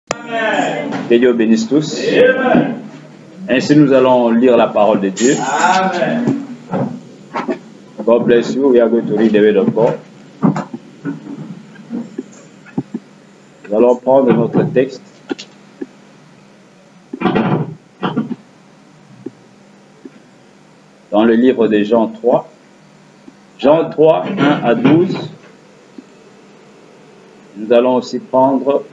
Que Dieu bénisse tous. Ainsi, nous allons lire la parole de Dieu. Amen. God bless you. We are going to read the word of God. Nous allons prendre notre texte. Dans le livre de Jean 3. Jean 3, 1 à 12. Nous allons aussi prendre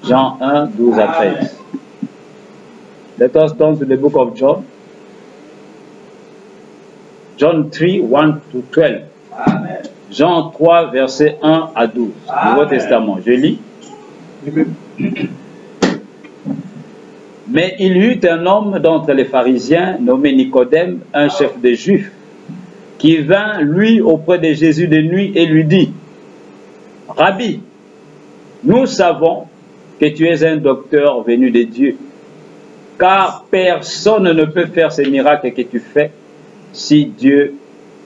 Jean 1, 12 à 13. Let us turn to the book of John. John 3, 1 to 12. Amen. Jean 3, verset 1 à 12. Nouveau Testament. Je lis. Mais il y eut un homme d'entre les pharisiens, nommé Nicodème, un chef des Juifs, qui vint, lui, auprès de Jésus de nuit et lui dit, « Rabbi, nous savons que tu es un docteur venu de Dieu, car personne ne peut faire ces miracles que tu fais si Dieu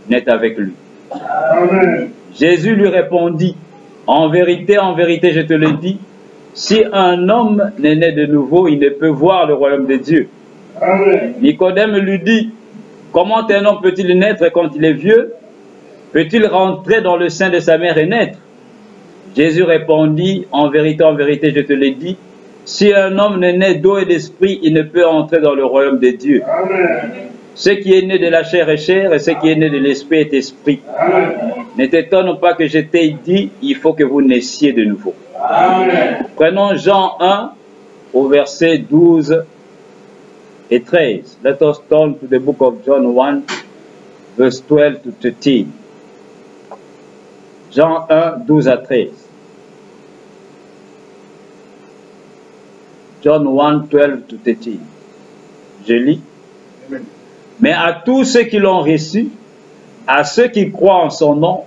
n'est avec lui. » Amen. Jésus lui répondit, « En vérité, je te le dis, si un homme n'est né de nouveau, il ne peut voir le royaume de Dieu. » Amen. Nicodème lui dit, « Comment un homme peut-il naître quand il est vieux? Peut-il rentrer dans le sein de sa mère et naître? » Jésus répondit, en vérité, je te le dis, si un homme n'est né d'eau et d'esprit, il ne peut entrer dans le royaume de Dieu. Amen. Ce qui est né de la chair est chair, et ce qui est né de l'esprit est esprit. Amen. Ne t'étonne pas que je t'ai dit, il faut que vous naissiez de nouveau. Amen. Prenons Jean 1 au verset 12 et 13. Let us turn to the book of John 1, verse 12 to 13. Jean 1, 12 à 13. John 1, 12 to 13. Je lis. Amen. Mais à tous ceux qui l'ont reçu, à ceux qui croient en son nom,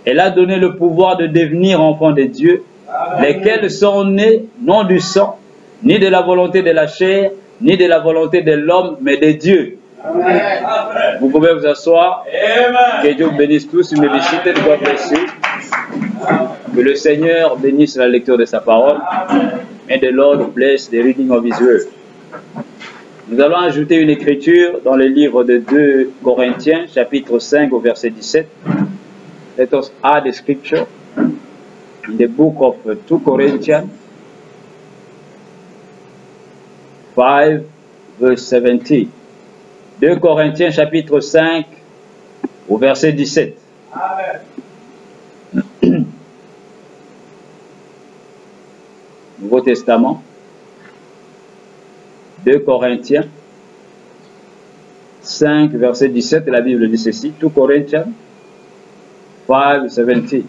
elle a donné le pouvoir de devenir enfants de Dieu, Amen. lesquels sont nés non du sang, ni de la volonté de la chair, ni de la volonté de l'homme, mais de Dieu. Amen. Vous pouvez vous asseoir. Amen. Que Dieu vous bénisse tous. Une félicité de God bless you. Que le Seigneur bénisse la lecture de sa parole. May the Lord bless the reading of His word. Nous allons ajouter une écriture dans le livre de 2 Corinthiens, chapitre 5, au verset 17. Let us add a scripture in the book of 2 Corinthians 5, verse 17. 2 Corinthiens, chapitre 5, au verset 17. Amen. Nouveau Testament. 2 Corinthiens 5, verset 17, la Bible dit ceci, 2 Corinthians 5, 17.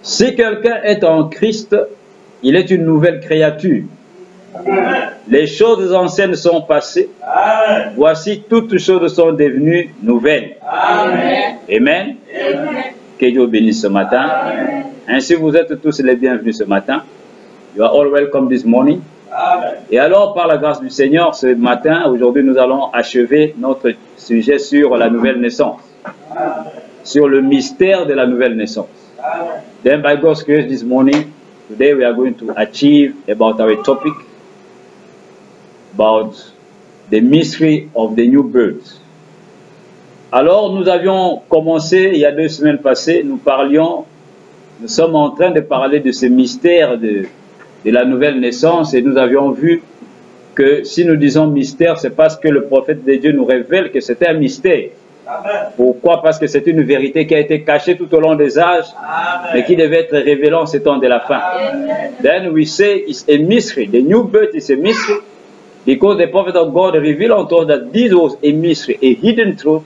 Si quelqu'un est en Christ, il est une nouvelle créature. Amen. Les choses anciennes sont passées, Amen. voici toutes choses sont devenues nouvelles. Amen. Amen. Amen. Que Dieu bénisse ce matin. Amen. Ainsi, vous êtes tous les bienvenus ce matin. You are all welcome this morning. Amen. Et alors, par la grâce du Seigneur, ce matin, aujourd'hui, nous allons achever notre sujet sur la nouvelle naissance, Amen. sur le mystère de la nouvelle naissance. Amen. Then, by God's grace, this morning, today we are going to achieve about our topic, about the mystery of the new birth. Alors, nous avions commencé, il y a 2 semaines passées, nous sommes en train de parler de ce mystère de la nouvelle naissance, et nous avions vu que si nous disons mystère, c'est parce que le prophète de Dieu nous révèle que c'est un mystère. Amen. Pourquoi? Parce que c'est une vérité qui a été cachée tout au long des âges, mais qui devait être révélée en ces temps de la fin. Then we say it's a mystery. The new birth is a mystery because the prophet of God revealed unto us that this was a mystery, a hidden truth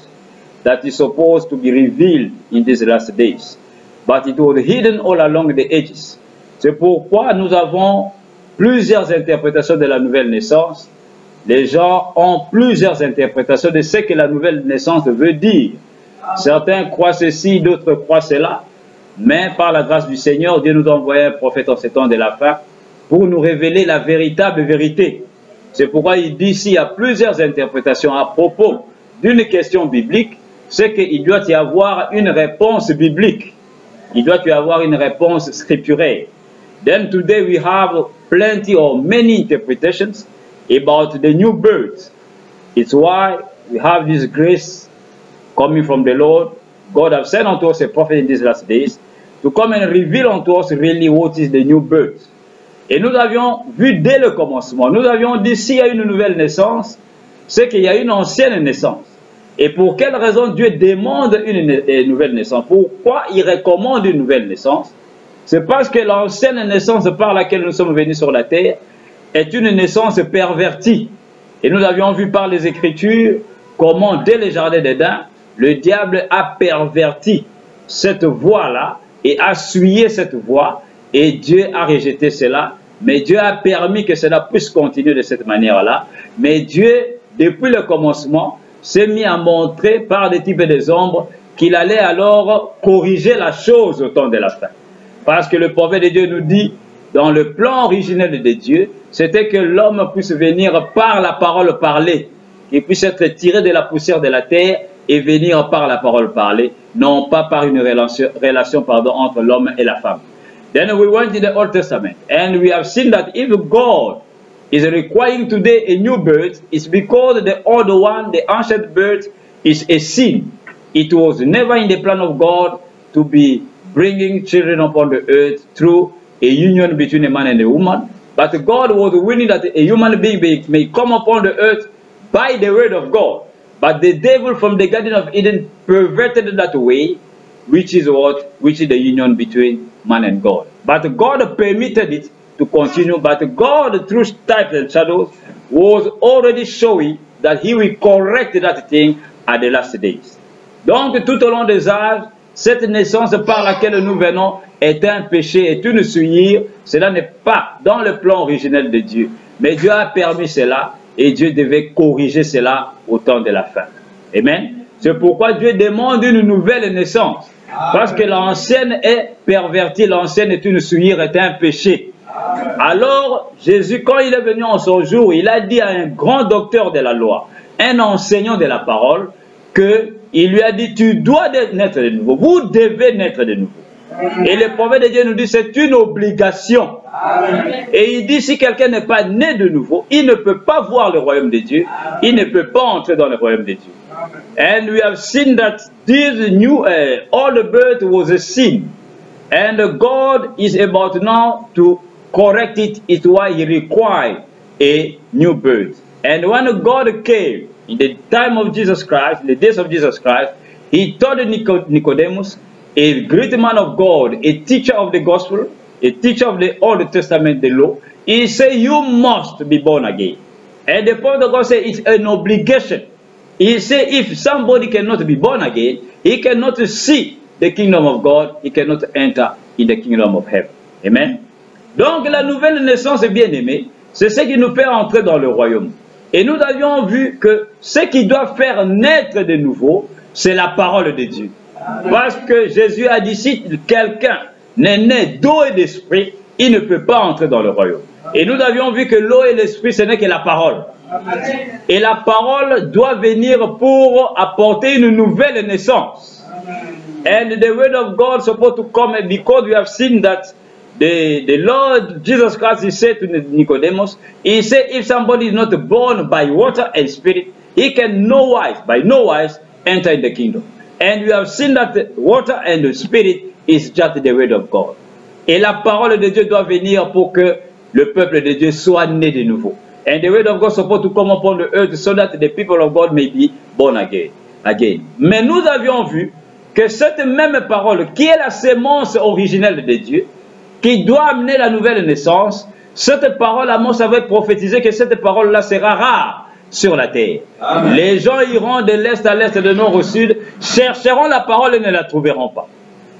that is supposed to be revealed in these last days. But it was hidden all along the ages. C'est pourquoi nous avons plusieurs interprétations de la nouvelle naissance. Les gens ont plusieurs interprétations de ce que la nouvelle naissance veut dire. Certains croient ceci, d'autres croient cela. Mais par la grâce du Seigneur, Dieu nous a envoyé un prophète en ces temps de la fin pour nous révéler la véritable vérité. C'est pourquoi il dit s'il y a plusieurs interprétations à propos d'une question biblique, c'est qu'il doit y avoir une réponse biblique. Il doit y avoir une réponse scripturaire. Then today we have plenty or many interpretations about the new birth. It's why we have this grace coming from the Lord. God has sent unto us a prophet in these last days to come and reveal unto us really what is the new birth. Et nous avions vu dès le commencement, nous avions dit s'il y a une nouvelle naissance, c'est qu'il y a une ancienne naissance. Et pour quelle raison Dieu demande une nouvelle naissance? Pourquoi il recommande une nouvelle naissance? C'est parce que l'ancienne naissance par laquelle nous sommes venus sur la terre est une naissance pervertie. Et nous avions vu par les Écritures comment dès le jardin d'Éden, le diable a perverti cette voie-là et a souillé cette voie. Et Dieu a rejeté cela, mais Dieu a permis que cela puisse continuer de cette manière-là. Mais Dieu, depuis le commencement, s'est mis à montrer par des types et des ombres qu'il allait alors corriger la chose au temps de la fin. Parce que le prophète de Dieu nous dit, dans le plan originel de Dieu, c'était que l'homme puisse venir par la parole parler, qu'il puisse être tiré de la poussière de la terre et venir par la parole parler, non pas par une relation entre l'homme et la femme. Then we went in the Old Testament and we have seen that if God is requiring today a new birth, it's because the old one, the ancient birth, is a sin. It was never in the plan of God to be bringing children upon the earth through a union between a man and a woman. But God was willing that a human being may come upon the earth by the word of God. But the devil from the Garden of Eden perverted that way, which is what? Which is the union between man and God. But God permitted it to continue. But God, through types and shadows, was already showing that He will correct that thing at the last days. Donc, tout au long des âges, cette naissance par laquelle nous venons est un péché, est une souillure. Cela n'est pas dans le plan originel de Dieu. Mais Dieu a permis cela et Dieu devait corriger cela au temps de la fin. Amen. C'est pourquoi Dieu demande une nouvelle naissance. Parce que l'ancienne est pervertie, l'ancienne est une souillure, est un péché. Alors, Jésus, quand il est venu en son jour, il a dit à un grand docteur de la loi, un enseignant de la parole, qu'il lui a dit, tu dois naître de nouveau, vous devez naître de nouveau. Et le prophète de Dieu nous dit, c'est une obligation. Et il dit, si quelqu'un n'est pas né de nouveau, il ne peut pas voir le royaume de Dieu, il ne peut pas entrer dans le royaume de Dieu. And we have seen that this new old birth was a sin. And God is about now to correct it. It's why He required a new birth. And when God came in the time of Jesus Christ, in the days of Jesus Christ, He told Nicodemus, a great man of God, a teacher of the gospel, a teacher of the Old Testament, the law, He said, you must be born again. And the prophet of God said, it's an obligation. He said, if somebody cannot be born again, he cannot see the kingdom of God, he cannot enter in the kingdom of heaven. Amen. Donc la nouvelle naissance, bien-aimé, c'est ce qui nous fait entrer dans le royaume. Et nous avions vu que ce qui doit faire naître de nouveau, c'est la parole de Dieu. Parce que Jésus a dit, si quelqu'un n'est né d'eau et d'esprit, il ne peut pas entrer dans le royaume. Et nous avions vu que l'eau et l'esprit, ce n'est que la parole. Et la parole doit venir pour apporter une nouvelle naissance. And the word of God is supposed to come because we have seen that the Lord Jesus Christ, He said to Nicodemus, He said, if somebody is not born by water and spirit, he can by no wise enter in the kingdom. And we have seen that the water and the spirit is just the word of God. Et la parole de Dieu doit venir pour que le peuple de Dieu soit né de nouveau. And the word of God is supposed to come upon the earth so that the people of God may be born again. Mais nous avions vu que cette même parole, qui est la sémence originelle de Dieu, qui doit amener la nouvelle naissance, cette parole, Amos avait prophétisé que cette parole-là sera rare sur la terre. Amen. Les gens iront de l'est à l'est, de nord au sud, chercheront la parole et ne la trouveront pas.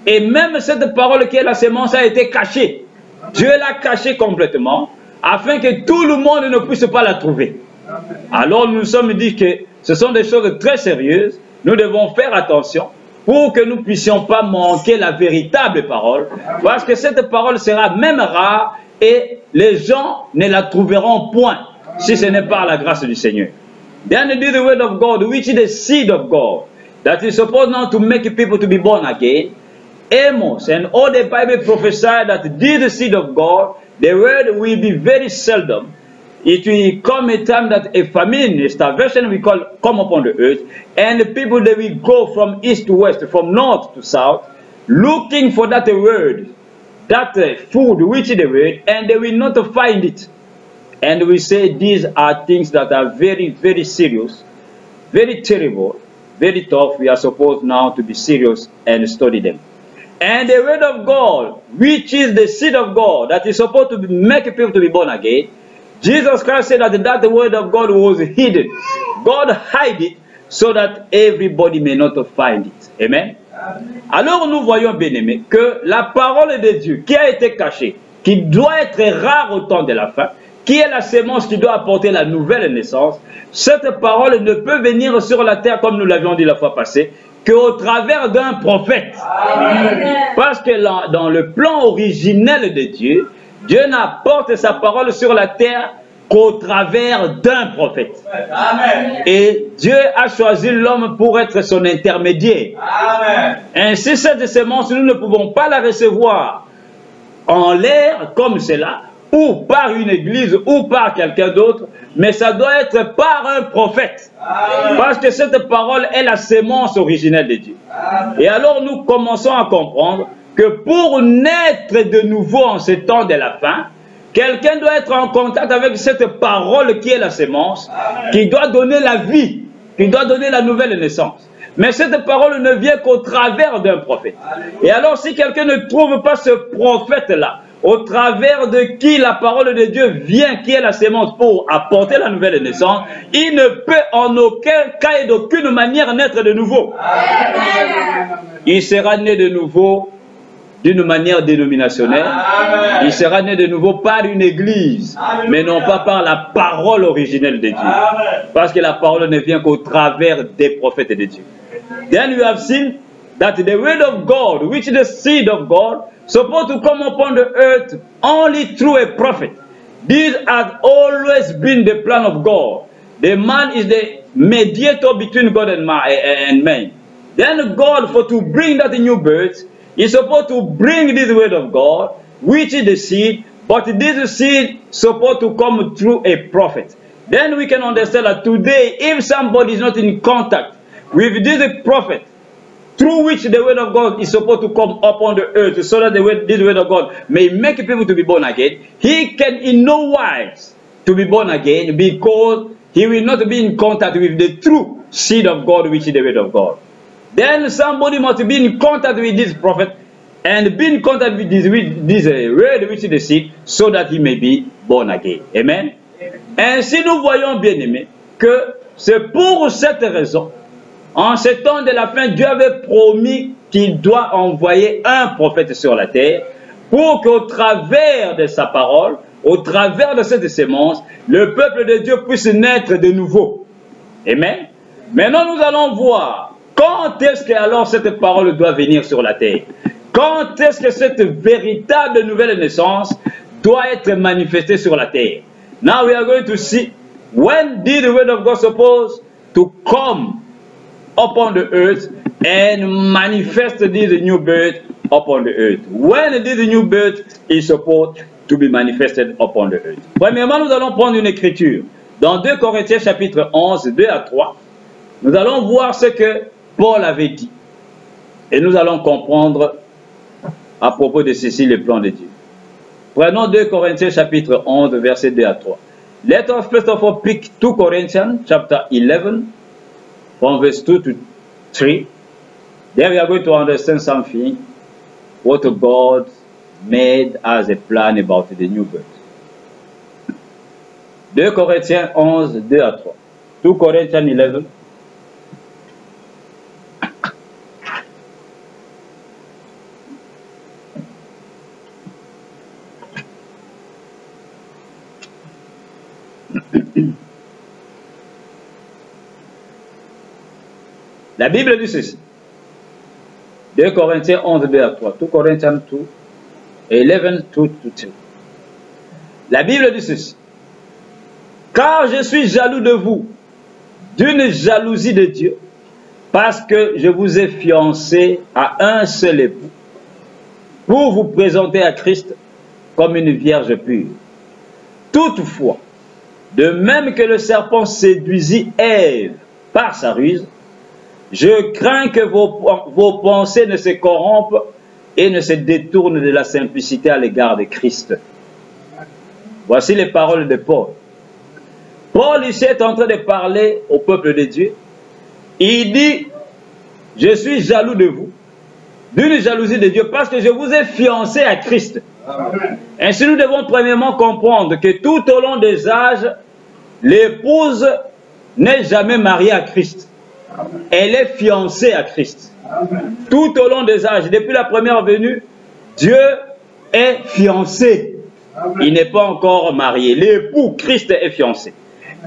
Et même cette parole qui est la sémence a été cachée. Dieu l'a cachée complètement, afin que tout le monde ne puisse pas la trouver. Alors nous nous sommes dit que ce sont des choses très sérieuses, nous devons faire attention pour que nous ne puissions pas manquer la véritable parole, parce que cette parole sera même rare et les gens ne la trouveront point si ce n'est pas la grâce du Seigneur. Then it is the word of God, which is the seed of God, that is supposed now to make people to be born again. Amos and all the Bible prophesy that this seed of God, the word will be very seldom. It will come a time that a famine, a starvation will come upon the earth, and the people, they will go from east to west, from north to south, looking for that word, that food which is the word, and they will not find it. And we say these are things that are very, very serious, very terrible, very tough. We are supposed now to be serious and study them. And the word of God, which is the seed of God, that is supposed to make people to be born again, Jesus Christ said that the word of God was hidden. God hid it so that everybody may not find it. Amen. Alors nous voyons, bien-aimés, que la parole de Dieu qui a été cachée, qui doit être rare au temps de la fin, qui est la sémence qui doit apporter la nouvelle naissance, cette parole ne peut venir sur la terre, comme nous l'avions dit la fois passée, qu'au travers d'un prophète. Amen. Parce que dans le plan originel de Dieu, Dieu n'apporte sa parole sur la terre qu'au travers d'un prophète. Amen. Et Dieu a choisi l'homme pour être son intermédiaire. Amen. Ainsi, cette sémence, nous ne pouvons pas la recevoir en l'air comme cela, ou par une église, ou par quelqu'un d'autre, mais ça doit être par un prophète. Amen. Parce que cette parole est la sémence originelle de Dieu. Amen. Et alors nous commençons à comprendre que pour naître de nouveau en ce temps de la fin, quelqu'un doit être en contact avec cette parole qui est la sémence, Amen. Qui doit donner la vie, qui doit donner la nouvelle naissance. Mais cette parole ne vient qu'au travers d'un prophète. Amen. Et alors si quelqu'un ne trouve pas ce prophète-là, au travers de qui la parole de Dieu vient, qui est la sémence pour apporter la nouvelle naissance, il ne peut en aucun cas et d'aucune manière naître de nouveau. Amen. Il sera né de nouveau d'une manière dénominationnelle. Amen. Il sera né de nouveau par une église, Amen. Mais non pas par la parole originelle de Dieu. Amen. Parce que la parole ne vient qu'au travers des prophètes de Dieu. Then you have seen that the word of God, which is the seed of God, supposed to come upon the earth only through a prophet. This has always been the plan of God. The man is the mediator between God and man. Then God, to bring that new birth, is supposed to bring this word of God, which is the seed, but this seed is supposed to come through a prophet. Then we can understand that today, if somebody is not in contact with this prophet, through which the word of God is supposed to come upon the earth, so that this word of God may make people to be born again, he can in no wise to be born again, because he will not be in contact with the true seed of God, which is the word of God. Then somebody must be in contact with this prophet and be in contact with this word, which is the seed, so that he may be born again. Amen. Ainsi nous voyons, bien aimés, que c'est pour cette raison, en ce temps de la fin, Dieu avait promis qu'il doit envoyer un prophète sur la terre pour qu'au travers de sa parole, au travers de cette sémence, le peuple de Dieu puisse naître de nouveau. Amen. Maintenant, nous allons voir quand est-ce que alors cette parole doit venir sur la terre. Quand est-ce que cette véritable nouvelle naissance doit être manifestée sur la terre. Now we are going to see when did the word of God supposed to come upon the earth and manifest this new birth upon the earth. When this new birth is supposed to be manifested upon the earth. Premièrement, nous allons prendre une écriture. Dans 2 Corinthiens chapitre 11, 2 à 3, nous allons voir ce que Paul avait dit. Et nous allons comprendre à propos de ceci le plan de Dieu. Prenons 2 Corinthiens chapitre 11, verset 2 à 3. Let us first of all pick 2 Corinthians chapter 11, from verse 2 to 3. There we are going to understand something, what God made as a plan about the new birth. 2 Corinthiens 11, 2 à 3. 2 Corinthians 11. La Bible dit ceci. 2 Corinthiens 11, 2 à 3. 2 Corinthians 2, 11, 2 to 3. La Bible dit ceci. Car je suis jaloux de vous, d'une jalousie de Dieu, parce que je vous ai fiancé à un seul époux, pour vous présenter à Christ comme une vierge pure. Toutefois, de même que le serpent séduisit Ève par sa ruse, je crains que vos pensées ne se corrompent et ne se détournent de la simplicité à l'égard de Christ. Voici les paroles de Paul. Paul ici est en train de parler au peuple de Dieu. Il dit, je suis jaloux de vous, d'une jalousie de Dieu, parce que je vous ai fiancé à Christ. Amen. Ainsi nous devons premièrement comprendre que tout au long des âges, l'épouse n'est jamais mariée à Christ. Amen. Elle est fiancée à Christ. Amen. Tout au long des âges, depuis la première venue, Dieu est fiancé. Amen. Il n'est pas encore marié. L'époux, Christ, est fiancé.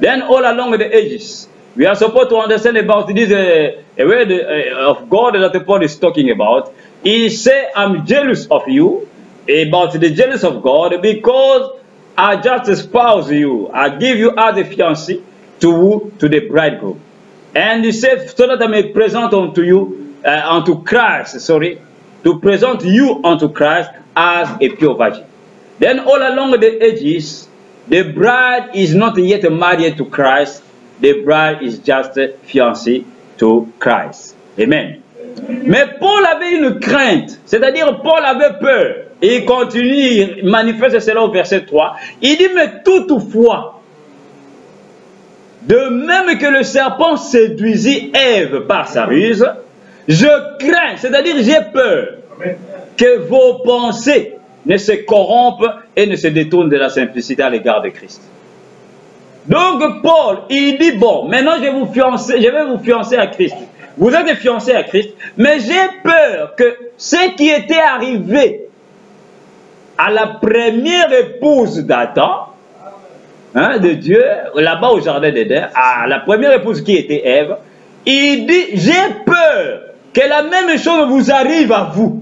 Then all along the ages, we are supposed to understand about this a word of God that Paul is talking about. He said, I'm jealous of you, about the jealous of God, because I just espouse you. I give you as a fiancé to the bridegroom. And he said, so that I may present unto you, unto Christ, to present you unto Christ as a pure virgin. Then all along the ages, the bride is not yet married to Christ. The bride is just fiancée to Christ. Amen. Mais Paul avait une crainte, c'est-à-dire Paul avait peur. Et il continue, il manifeste cela au verset 3. Il dit, mais toutefois, de même que le serpent séduisit Ève par sa ruse, je crains, c'est-à-dire j'ai peur, que vos pensées ne se corrompent et ne se détournent de la simplicité à l'égard de Christ. Donc Paul, il dit, bon, maintenant je vais vous fiancer à Christ. Vous êtes fiancés à Christ, mais j'ai peur que ce qui était arrivé à la première épouse d'Adam, de Dieu, là-bas au jardin d'Éden, à la première épouse qui était Ève, il dit, j'ai peur que la même chose vous arrive à vous.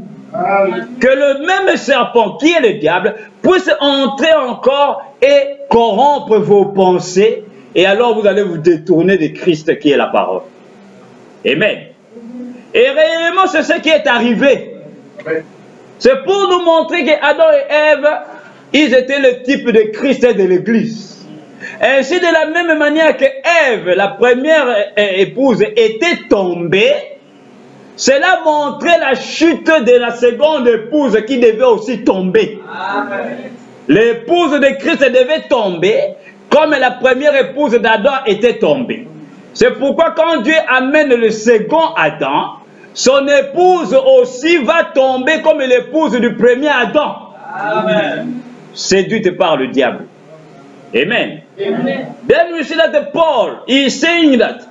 Que le même serpent qui est le diable puisse entrer encore et corrompre vos pensées, et alors vous allez vous détourner de Christ qui est la parole. Amen. Et réellement c'est ce qui est arrivé. C'est pour nous montrer qu'Adam et Ève, ils étaient le type de Christ et de l'Église. Ainsi de la même manière que Ève, la première épouse, était tombée, cela montrait la chute de la seconde épouse qui devait aussi tomber. L'épouse de Christ devait tomber comme la première épouse d'Adam était tombée. C'est pourquoi quand Dieu amène le second Adam, son épouse aussi va tomber comme l'épouse du premier Adam. Amen. Séduite par le diable. Amen. Amen. Then we see that Paul is saying that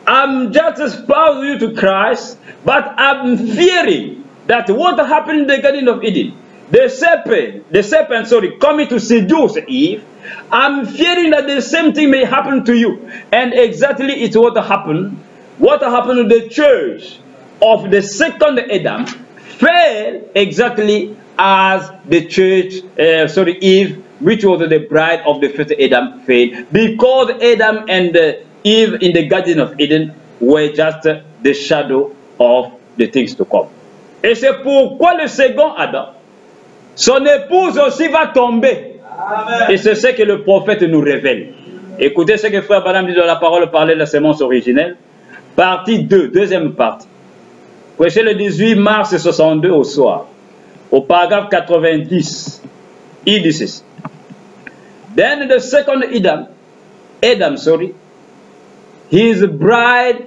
I'm just espousing you to Christ, but I'm fearing that what happened in the Garden of Eden, the serpent, coming to seduce Eve, I'm fearing that the same thing may happen to you. And exactly it's what happened. What happened to the church of the second Adam fell exactly as the church, Eve, which was the bride of the first Adam, failed. Because Adam and Eve in the Garden of Eden were just the shadow of the things to come. Et c'est pourquoi le second Adam, son épouse aussi va tomber. Amen. Et c'est ce que le prophète nous révèle. Écoutez ce que frère Branham dit dans la parole, parler de la sémence originelle. Partie 2, deuxième partie. Prêché le 18 mars 62 au soir. Au paragraphe 90, il dit ceci. Then the second Adam, his bride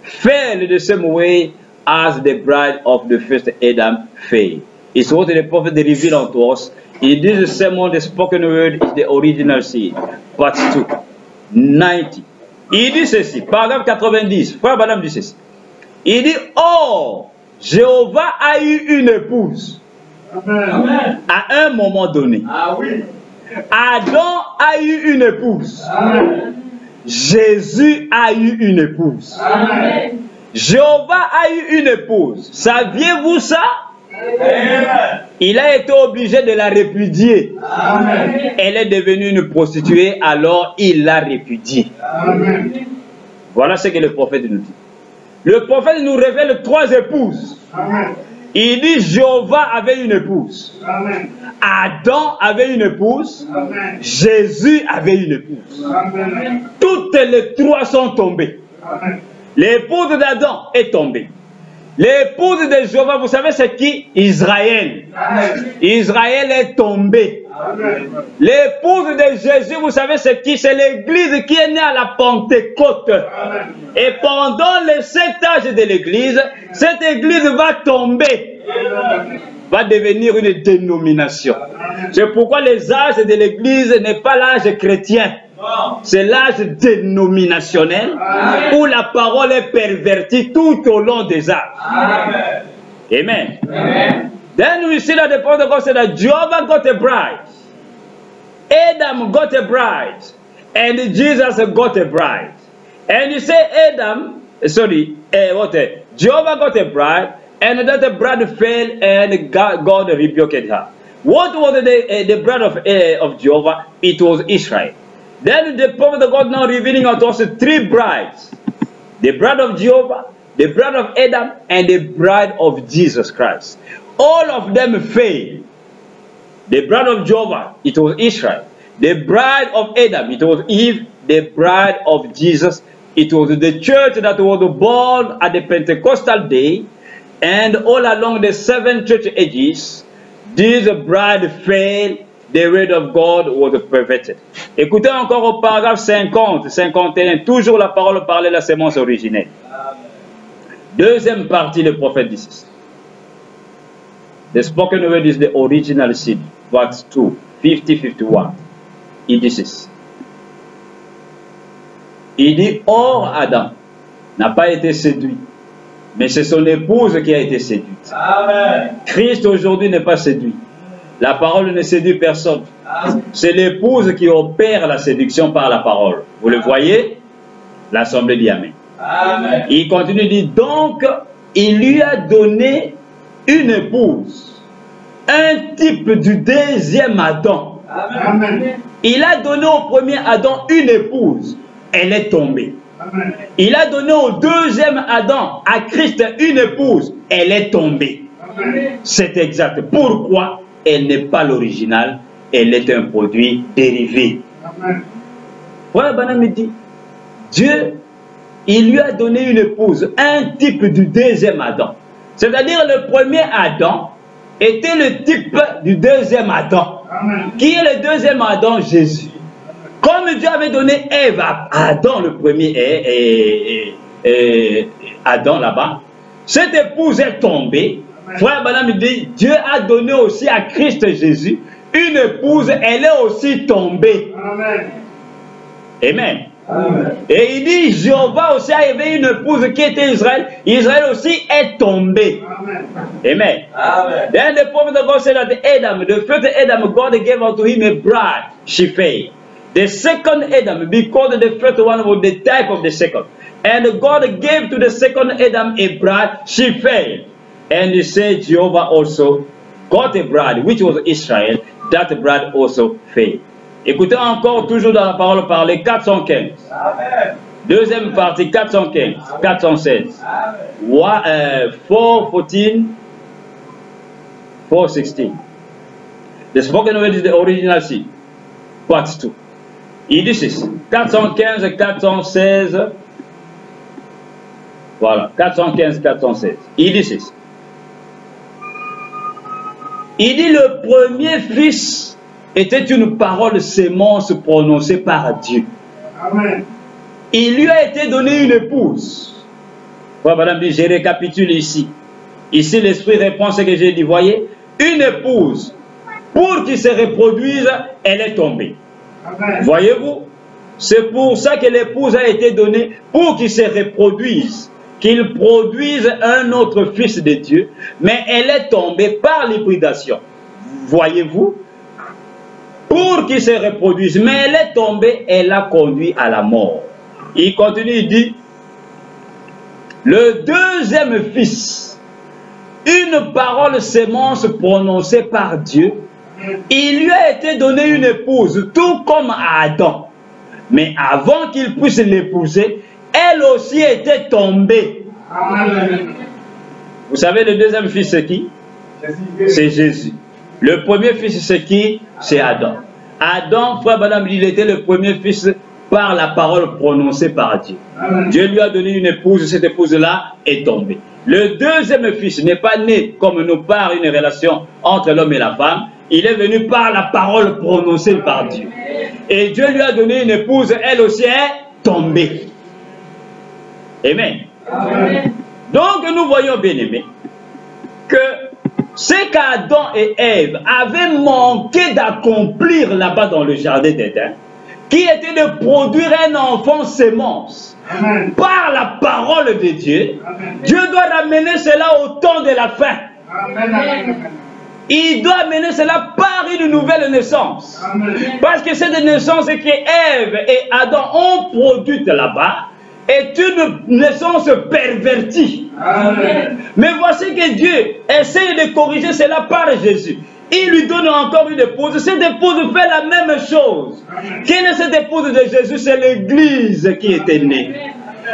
fell the same way as the bride of the first Adam fell. It's what the prophet revealed unto us. In this sermon, the spoken word is the original seed. Part 2, 90. Il dit ceci, paragraphe 90, frère Branham dit ceci. Il dit, oh, Jéhovah a eu une épouse. Amen. À un moment donné. Ah oui. Adam a eu une épouse. Amen. Jésus a eu une épouse. Amen. Jéhovah a eu une épouse. Saviez-vous ça? Amen. Il a été obligé de la répudier. Amen. Elle est devenue une prostituée, alors il l'a répudiée. Amen. Voilà ce que le prophète nous dit. Le prophète nous révèle 3 épouses. Amen. Il dit Jéhovah avait une épouse. Amen. Adam avait une épouse. Amen. Jésus avait une épouse. Amen. Toutes les trois sont tombées. Amen. L'épouse d'Adam est tombée. L'épouse de Jéhovah, vous savez c'est qui? Israël. Amen. Israël est tombé. Amen. L'épouse de Jésus, vous savez c'est qui? C'est l'église qui est née à la Pentecôte. Amen. Et pendant les 7 âges de l'église, cette église va tomber, va devenir une dénomination. C'est pourquoi les âges de l'église n'est pas l'âge chrétien. C'est l'âge dénominationnel où la parole est pervertie tout au long des âges. Amen. Amen. Amen. Then we see that the point of God said that Jehovah got a bride. Adam got a bride. And Jesus got a bride. And you say Jehovah got a bride. And that the bride fell and God rebuked her. What was the bride of Jehovah? It was Israel. Then the prophet of God now revealing unto us 3 brides. The bride of Jehovah, the bride of Adam, and the bride of Jesus Christ. All of them failed. The bride of Jehovah, it was Israel. The bride of Adam, it was Eve. The bride of Jesus, it was the church that was born at the Pentecostal day. And all along the 7 church ages, this bride failed. The word of God was perverted. Écoutez encore au paragraphe 50, 51, toujours la parole parlait de la sémence originelle. Deuxième partie, le prophète dit ceci. The spoken word is the original seed. Acts 2, 50-51. Il dit ceci. Il dit, or Adam n'a pas été séduit, mais c'est son épouse qui a été séduite. Amen. Christ aujourd'hui n'est pas séduit. La parole ne séduit personne. C'est l'épouse qui opère la séduction par la parole. Vous le voyez? L'assemblée dit Amen. Amen. Il continue, dit donc, il lui a donné une épouse, un type du deuxième Adam. Amen. Il a donné au premier Adam une épouse, elle est tombée. Amen. Il a donné au deuxième Adam, à Christ, une épouse, elle est tombée. Amen. C'est exact. Pourquoi? Elle n'est pas l'original, elle est un produit dérivé. Amen. Frère Branham me dit, Dieu, il lui a donné une épouse, un type du deuxième Adam. C'est-à-dire le premier Adam était le type du deuxième Adam. Amen. Qui est le deuxième Adam? Jésus. Comme Dieu avait donné Ève à Adam, le premier Adam là-bas, cette épouse est tombée. Frère Branham me dit, Dieu a donné aussi à Christ Jésus une épouse, elle est aussi tombée. Amen. Amen. Amen. Et il dit, Jéhovah aussi avait une épouse qui était Israël. Israël aussi est tombé. Amen. Amen. Amen. Then the prophet of God said that Adam, the first Adam, God gave unto him a bride. She failed. The second Adam, because the first one was the type of the second. And God gave to the second Adam a bride. She failed. And he said, Jehovah also got a bride, which was Israel. That bride also failed. Écoutez encore, toujours dans la parole parlée, 415. Amen. Deuxième partie, 415, 416. Amen. 414, 416. The spoken word is the original seed. Part 2. Il dit ceci. 415, 416. Voilà, 415, 416. Il dit ceci. Il dit le premier fils était une parole sémence prononcée par Dieu. Amen. Il lui a été donné une épouse. Ouais, madame dit, je récapitule ici. Ici, l'esprit répond à ce que j'ai dit. Voyez, une épouse, pour qu'il se reproduise, elle est tombée. Amen. Voyez-vous? C'est pour ça que l'épouse a été donnée, pour qu'il se reproduise, qu'il produise un autre fils de Dieu, mais elle est tombée par l'hybridation. Voyez-vous? Pour qu'il se reproduise, mais elle est tombée, elle a conduit à la mort. Il continue, il dit, le deuxième fils, une parole sémence prononcée par Dieu, il lui a été donné une épouse, tout comme à Adam. Mais avant qu'il puisse l'épouser, elle aussi était tombée. Amen. Vous savez, le deuxième fils, c'est qui? C'est Jésus. Le premier fils, c'est qui? C'est Adam. Adam, frère Madame, il était le premier fils par la parole prononcée par Dieu. Dieu lui a donné une épouse, cette épouse-là est tombée. Le deuxième fils n'est pas né comme nous par une relation entre l'homme et la femme. Il est venu par la parole prononcée par Dieu. Et Dieu lui a donné une épouse, elle aussi est tombée. Amen. Amen. Donc nous voyons, bien aimés, que ce qu'Adam et Ève avaient manqué d'accomplir là-bas dans le jardin d'Éden, qui était de produire un enfant sémence par la parole de Dieu, Dieu doit ramener cela au temps de la fin. Il doit amener cela par une nouvelle naissance. Parce que cette naissance que Ève et Adam ont produite là-bas est une naissance pervertie. Mais voici que Dieu essaie de corriger cela par Jésus. Il lui donne encore une épouse. Cette épouse fait la même chose. Quelle est cette épouse de Jésus? C'est l'Église qui était née.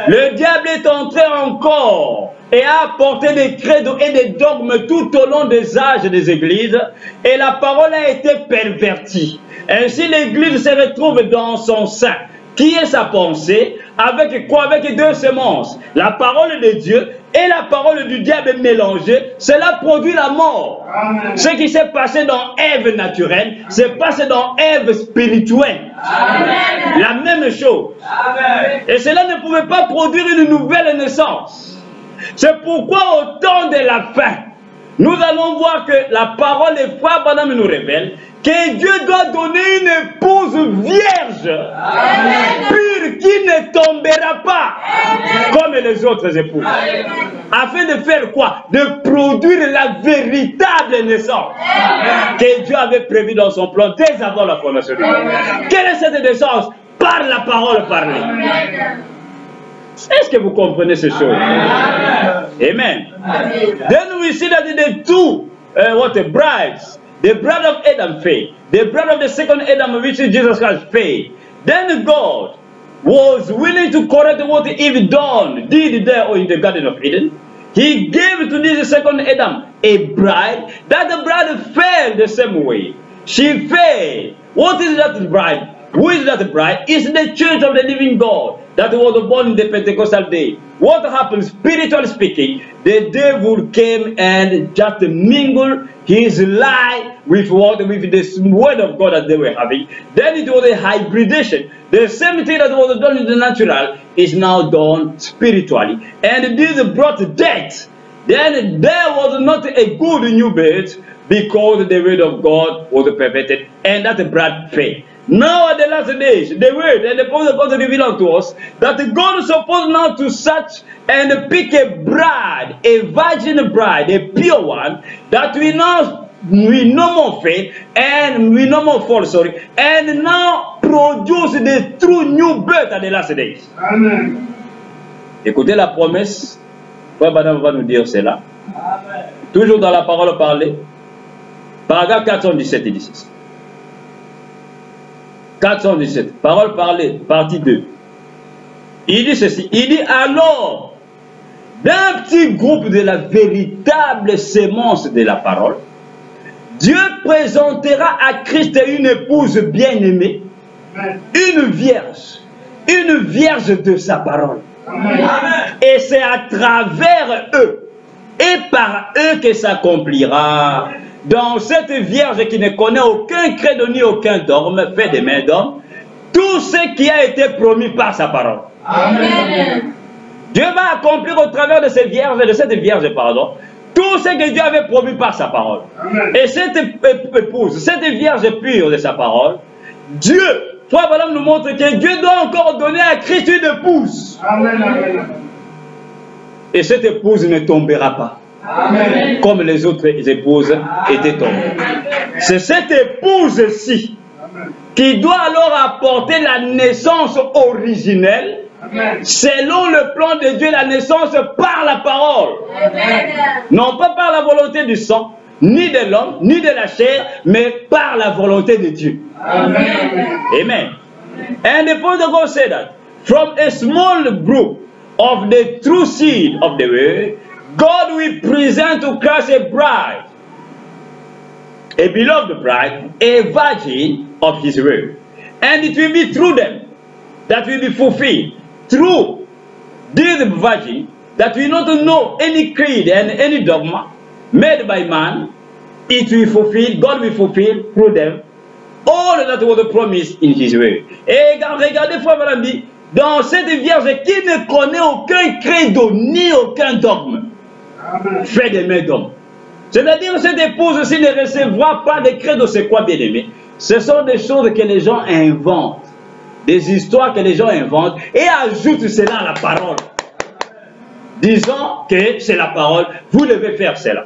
Le diable est entré encore et a apporté des credos et des dogmes tout au long des âges des églises. Et la parole a été pervertie. Ainsi, l'Église se retrouve dans son sein. Qui est sa pensée? Avec quoi? Avec deux semences. La parole de Dieu et la parole du diable mélangée. Cela produit la mort. Amen. Ce qui s'est passé dans Ève naturelle, s'est passé dans Ève spirituelle. Amen. La même chose. Amen. Et cela ne pouvait pas produire une nouvelle naissance. C'est pourquoi au temps de la fin, nous allons voir que la parole des frères Madame nous révèle que Dieu doit donner une épouse vierge, pure, qui ne tombera pas comme les autres épouses. Afin de faire quoi? De produire la véritable naissance que Dieu avait prévue dans son plan dès avant la fondation du monde. Quelle est cette naissance? Par la parole parlée. Est-ce que vous comprenez ces choses? Amen. Then we see that the two, brides, the bride of Adam faith, the bride of the second Adam, which is Jesus Christ faith. Then God was willing to correct what Eve did there in the Garden of Eden. He gave to this second Adam a bride, that the bride fell the same way. She fell. What is that bride? Who is that bride? It's the church of the living God that was born in the Pentecostal day. What happened, spiritually speaking? The devil came and just mingled his lie with what? With the word of God that they were having. Then it was a hybridation. The same thing that was done in the natural is now done spiritually. And this brought death. Then there was not a good new birth because the word of God was perverted and that bride fell. Now at the last days, the word and the promise of God reveal unto us that God is supposed now to search and pick a bride, a virgin bride, a pure one, that we no more fail and we no more fall, and now produce the true new birth at the last days. Amen. Écoutez la promesse, Frère Madame va nous dire cela. Amen. Toujours dans la parole parlée, paragraphe 417 et 16. 417, parole parlée, partie 2. Il dit ceci, il dit alors, d'un petit groupe de la véritable sémence de la parole, Dieu présentera à Christ une épouse bien-aimée, une vierge de sa parole. Amen. Et c'est à travers eux et par eux que s'accomplira. Dans cette vierge qui ne connaît aucun credo ni aucun dogme fait des mains d'homme, tout ce qui a été promis par sa parole. Amen. Dieu va accomplir au travers de cette vierge, tout ce que Dieu avait promis par sa parole. Amen. Et cette épouse, cette vierge pure de sa parole, Dieu, Frère Madame nous montre que Dieu doit encore donner à Christ une épouse. Amen. Amen. Et cette épouse ne tombera pas. Amen. Comme les autres épouses étaient tombées. C'est cette épouse-ci qui doit alors apporter la naissance originelle. Amen. Selon le plan de Dieu, la naissance par la parole. Amen. Non pas par la volonté du sang, ni de l'homme, ni de la chair, mais par la volonté de Dieu. Amen. Amen. And the point of God said that from a small group of the true seed of the word, God will present to Christ a bride, a beloved bride, a virgin of his word. And it will be through them that will be fulfilled. Through this virgin that will not know any creed and any dogma made by man, it will fulfill, God will fulfill through them all that was promised in his word. Et regardez, frère Valambi, dans cette vierge qui ne connaît aucun credo ni aucun dogme, fait des mains d'homme. C'est-à-dire cette épouse aussi ne recevra pas de credo, c'est quoi bien aimé? Ce sont des choses que les gens inventent, des histoires que les gens inventent et ajoutent cela à la parole. Disons que c'est la parole, vous devez faire cela.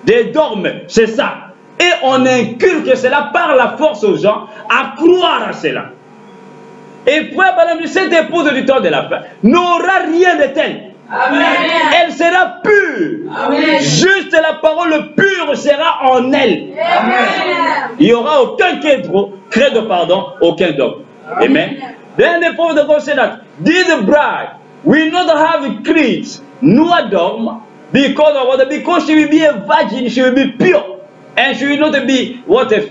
Des dogmes, c'est ça. Et on inculque cela par la force aux gens à croire à cela. Et puis, cette épouse du temps de la fin n'aura rien de tel. Amen. Elle sera pure. Amen. Juste la parole pure sera en elle. Amen. Il n'y aura aucun credo, aucun dogme. Amen. Then the prophet of God said that this bride will not have creeds nor dogma because she will be a virgin, she will be pure. And she will not be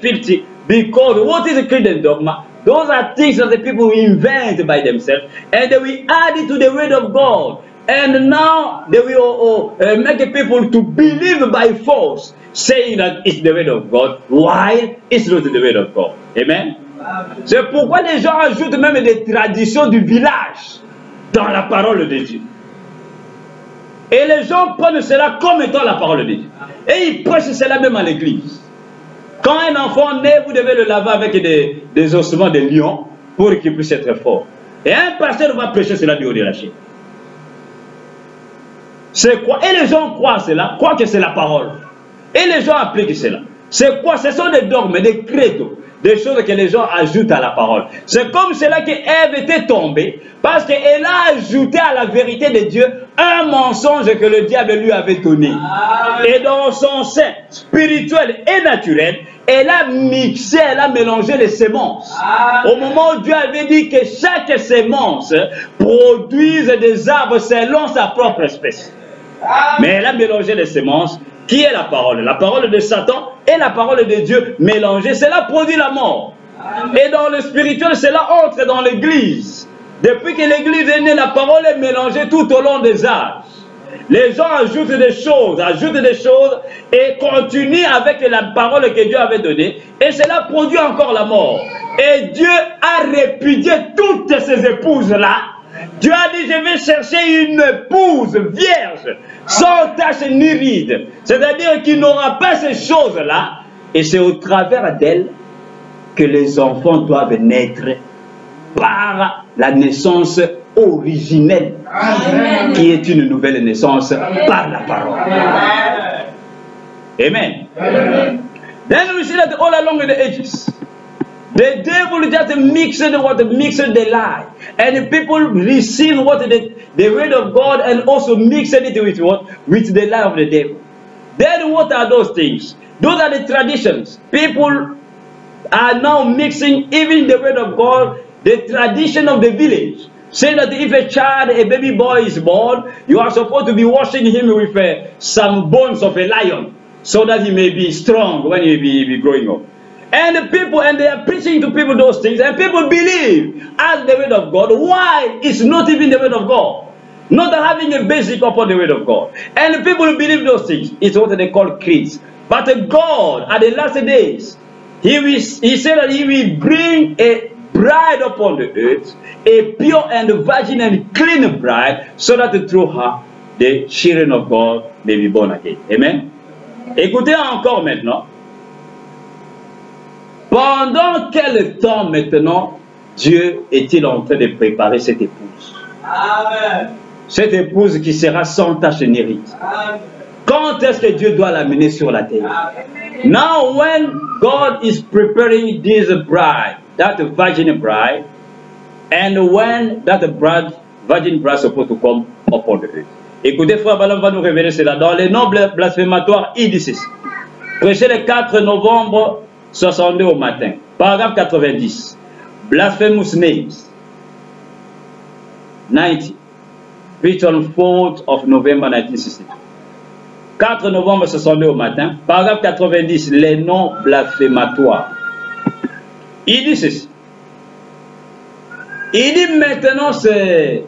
filthy, because what is a creed and dogma? Those are things that the people invent by themselves, and they will add it to the word of God. And now they will make people to believe by force, saying that it's the word of God, while it's not the word of God. Amen. C'est pourquoi les gens ajoutent même des traditions du village dans la parole de Dieu. Et les gens prennent cela comme étant la parole de Dieu. Et ils prêchent cela même à l'église. Quand un enfant naît, vous devez le laver avec des ossements de lion pour qu'il puisse être fort. Et un pasteur va prêcher cela du haut de la chaîne. C'est quoi? Et les gens croient cela, croient que c'est la parole. Et les gens appliquent cela. C'est quoi? Ce sont des dogmes, des credos, des choses que les gens ajoutent à la parole. C'est comme cela que Ève était tombée, parce qu'elle a ajouté à la vérité de Dieu un mensonge que le diable lui avait donné. Et dans son sein spirituel et naturel, elle a mixé, elle a mélangé les semences. Au moment où Dieu avait dit que chaque sémence produise des arbres selon sa propre espèce. Mais elle a mélangé les semences. Qui est la parole de Satan et la parole de Dieu mélangée. Cela produit la mort. Et dans le spirituel, cela entre dans l'église. Depuis que l'église est née, la parole est mélangée tout au long des âges. Les gens ajoutent des choses et continuent avec la parole que Dieu avait donnée. Et cela produit encore la mort. Et Dieu a répudié toutes ces épouses-là. Dieu a dit, je vais chercher une épouse vierge, sans tache ni ride. C'est-à-dire qu'il n'aura pas ces choses-là. Et c'est au travers d'elle que les enfants doivent naître par la naissance originelle, Amen. Qui est une nouvelle naissance par la parole. Amen. Amen. Then we see that all along the ages, the devil just mixed the lie, and people receive the word of God and also mixed it with what? With the lie of the devil. Then what are those things? Those are the traditions. People are now mixing even the word of God, the tradition of the village. Saying that if a child, a baby boy is born, you are supposed to be washing him with some bones of a lion, so that he may be strong when he be growing up. And the people, and they are preaching to people those things, and people believe as the word of God, why it's not even the word of God. Not having a basic upon the word of God. And the people who believe those things, it's what they call creeds. But God, at the last days, He said that He will bring a bride upon the earth, a pure and virgin and clean bride, so that through her, the children of God may be born again. Amen. Écoutez encore maintenant. Pendant quel temps maintenant Dieu est-il en train de préparer cette épouse? Amen. Cette épouse qui sera sans tache ni ride. Quand est-ce que Dieu doit l'amener sur la terre? Amen. Now when God is preparing this bride, that virgin bride, and when that virgin bride is supposed to come upon the earth. Écoutez, frère Balaam va nous révéler cela dans les noms blasphématoires I-16. Prêché le 4 novembre 62 au matin. Paragraphe 90. Blasphemous names. 90. Preached on 4th of November 1962. 4 novembre 62 au matin, paragraphe 90, les noms blasphématoires. Il dit ceci. Il dit maintenant c'est...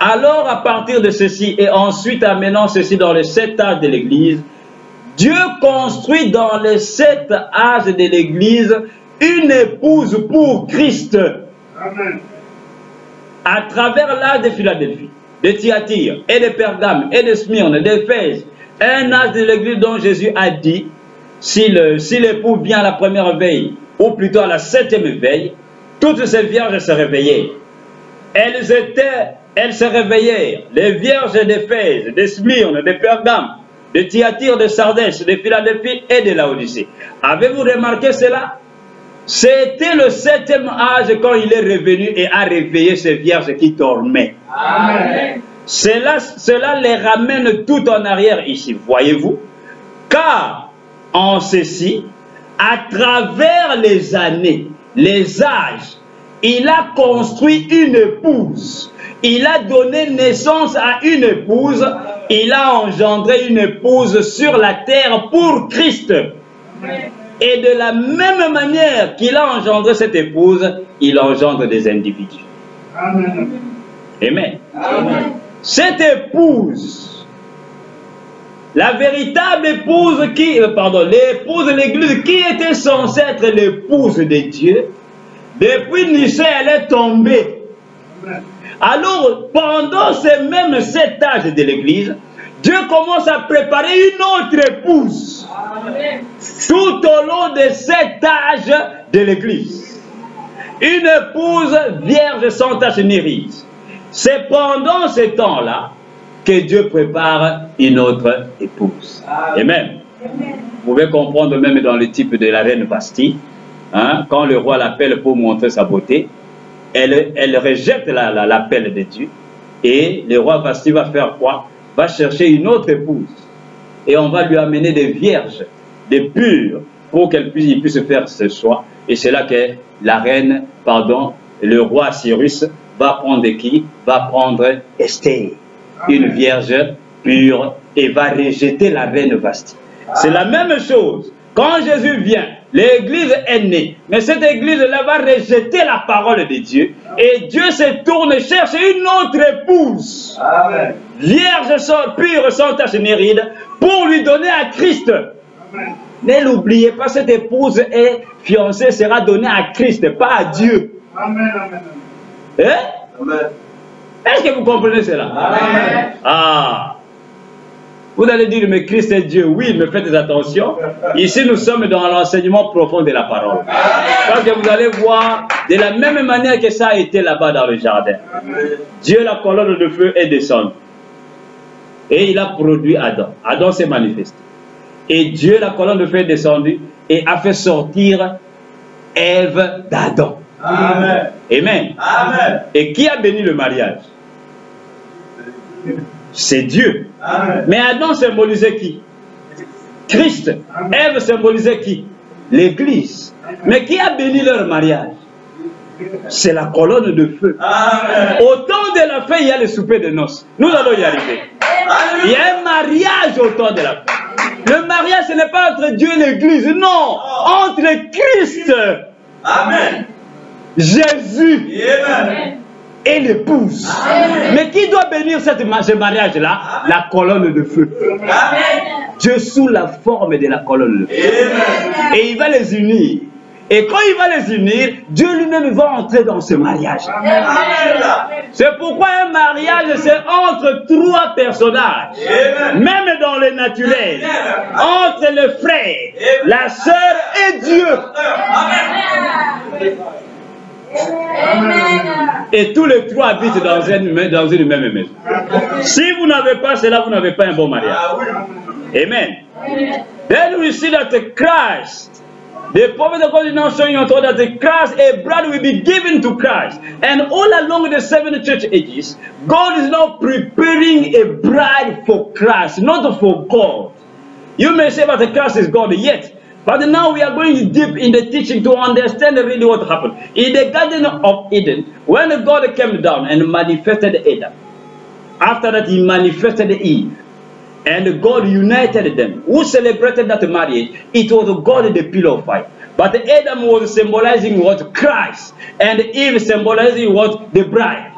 Alors à partir de ceci et ensuite amenant ceci dans les 7 âges de l'Église, Dieu construit dans les 7 âges de l'Église une épouse pour Christ. Amen. À travers l'âge de Philadelphie, de Thyatire et de Pergame et de Smyrne, d'Éphèse, un âge de l'Église dont Jésus a dit, si l'époux vient à la première veille, ou plutôt à la 7e veille, toutes ces vierges se réveillaient. Elles se réveillaient, les vierges d'Éphèse, de Smyrne, de Pergame, de Thyatire, de Sardis, de Philadelphie et de Laodicée. Avez-vous remarqué cela? C'était le 7e âge quand il est revenu et a réveillé ces vierges qui dormaient. Amen. Cela les ramène tout en arrière ici, voyez-vous? Car en ceci, à travers les années, les âges, il a construit une épouse. Il a donné naissance à une épouse. Il a engendré une épouse sur la terre pour Christ. Et de la même manière qu'il a engendré cette épouse, il engendre des individus. Amen. Amen. Amen. Cette épouse, la véritable épouse l'épouse de l'Église qui était censée être l'épouse de Dieu, depuis Nicée, elle est tombée. Amen. Alors, pendant ces mêmes 7 âges de l'Église, Dieu commence à préparer une autre épouse. Amen. Tout au long de 7 âges de l'Église. Une épouse vierge sans tache ni ride. C'est pendant ce temps-là que Dieu prépare une autre épouse. Amen. Vous pouvez comprendre même dans le type de la reine Vasti, hein, quand le roi l'appelle pour montrer sa beauté, elle rejette l'appel de Dieu. Et le roi Vasti va faire quoi? Va chercher une autre épouse. Et on va lui amener des vierges, des pures, pour qu'il puisse faire ce choix. Et c'est là que la reine, le roi Cyrus, va prendre qui? Va prendre Esther, une vierge pure, et va rejeter la reine Vasti. C'est la même chose. Quand Jésus vient, l'église est née. Mais cette église-là va rejeter la parole de Dieu. Et Dieu se tourne et cherche une autre épouse. Amen. Vierge pure, sans tache ni ride, pour lui donner à Christ. Amen. Ne l'oubliez pas, cette épouse et fiancée sera donnée à Christ, pas à Dieu. Amen. Amen. Hein? Amen. Est-ce que vous comprenez cela? Amen. Ah! Vous allez dire, mais Christ est Dieu. Oui, mais faites attention. Ici, nous sommes dans l'enseignement profond de la parole. Parce que vous allez voir, de la même manière que ça a été là-bas dans le jardin. Dieu, la colonne de feu, est descendu. Et il a produit Adam. Adam s'est manifesté. Et Dieu, la colonne de feu, est descendue et a fait sortir Ève d'Adam. Amen. Amen. Amen. Et qui a béni le mariage? C'est Dieu. Amen. Mais Adam symbolisait qui? Christ. Ève symbolisait qui? L'Église. Mais qui a béni leur mariage? C'est la colonne de feu. Amen. Au temps de la fête, il y a le souper de noces. Nous allons y arriver. Il y a un mariage au temps de la fête. Le mariage, ce n'est pas entre Dieu et l'Église. Non. Entre Christ, Amen. Jésus Amen. et l'épouse. Mais qui doit bénir ce mariage-là? La colonne de feu. Amen. Dieu sous la forme de la colonne de feu. Amen. Et il va les unir. Et quand il va les unir, Dieu lui-même va entrer dans ce mariage. Amen. C'est pourquoi un mariage, c'est entre 3 personnages. Amen. Même dans le naturel. Entre le frère, la sœur et Dieu. Amen. Et tous les 3 habitent dans une même maison. Si vous n'avez pas cela, vous n'avez pas un bon mariage. Ah oui. Amen. Then we see that Christ, the prophet of God is now showing us that the Christ, a bride will be given to Christ. And all along the 7 church ages, God is now preparing a bride for Christ, not for God. You may say that the Christ is God yet. But now we are going deep in the teaching to understand really what happened. In the Garden of Eden, when God came down and manifested Adam, after that he manifested Eve, And God united them. Who celebrated that marriage? It was God, the pillar of fire. But Adam was symbolizing what? Christ. And Eve symbolizing what? The bride.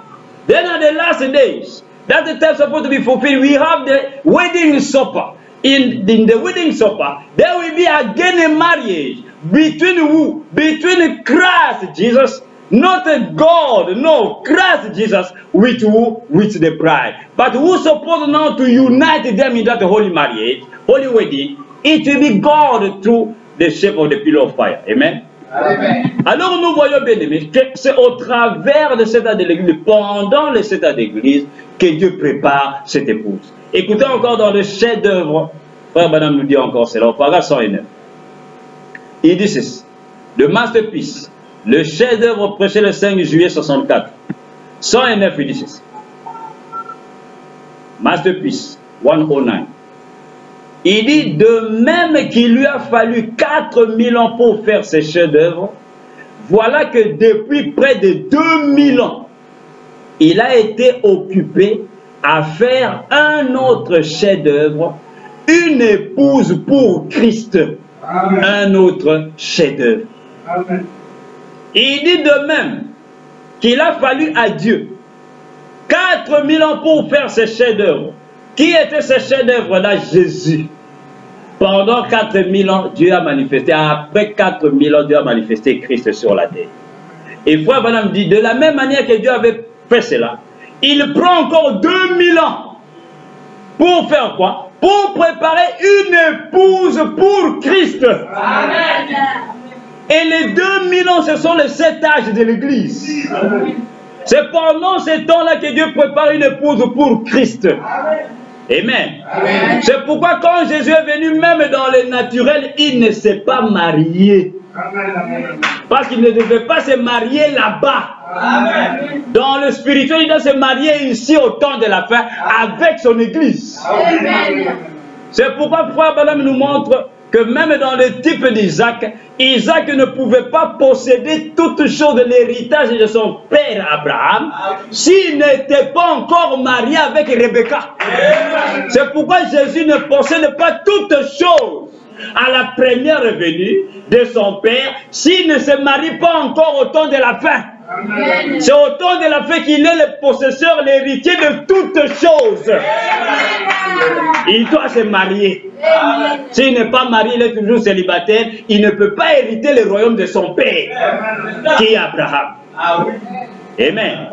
Then at the last days, that the time supposed to be fulfilled, we have the wedding supper. In the wedding supper, there will be again a marriage. Between who? Between Christ Jesus, not God, no, Christ Jesus, with who? With the bride. But who's supposed now to unite them in that holy marriage, holy wedding? It will be God through the shape of the pillar of fire. Amen. Amen. Alors nous voyons bien aimés que c'est au travers de cet état de l'église, pendant le cet état d'église, que Dieu prépare cette épouse. Écoutez encore dans le chef-d'œuvre, frère Branham nous dit encore cela, au paragraphe 109. Il dit ceci, le masterpiece, le chef-d'œuvre prêché le 5 juillet 64. 109, il dit ceci. Masterpiece 109. Il dit de même qu'il lui a fallu 4000 ans pour faire ses chefs-d'œuvre, voilà que depuis près de 2000 ans, il a été occupé à faire un autre chef-d'œuvre, une épouse pour Christ. Amen. Un autre chef-d'œuvre. Il dit de même qu'il a fallu à Dieu 4000 ans pour faire ses chefs-d'œuvre. Qui était ce chef-d'œuvre-là? Jésus. Pendant 4000 ans, Dieu a manifesté. Après 4000 ans, Dieu a manifesté Christ sur la terre. Et frère Branham dit, de la même manière que Dieu avait fait cela, il prend encore 2000 ans. Pour faire quoi? Pour préparer une épouse pour Christ. Amen. Et les 2000 ans, ce sont les 7 âges de l'Église. C'est pendant ces temps-là que Dieu prépare une épouse pour Christ. Amen. Amen. C'est pourquoi quand Jésus est venu, même dans le naturel, il ne s'est pas marié. Amen. Parce qu'il ne devait pas se marier là-bas. Dans le spirituel, il doit se marier ici au temps de la fin avec son église. C'est pourquoi frère Branham nous montre que même dans le type d'Isaac, Isaac ne pouvait pas posséder toutes choses de l'héritage de son père Abraham s'il n'était pas encore marié avec Rebecca. C'est pourquoi Jésus ne possède pas toutes choses à la première venue de son père s'il ne se marie pas encore au temps de la fin. C'est au temps de la fin qu'il est le possesseur, l'héritier de toutes choses. Il doit se marier. S'il n'est pas marié, il est toujours célibataire. Il ne peut pas hériter le royaume de son père, qui est Abraham. Amen.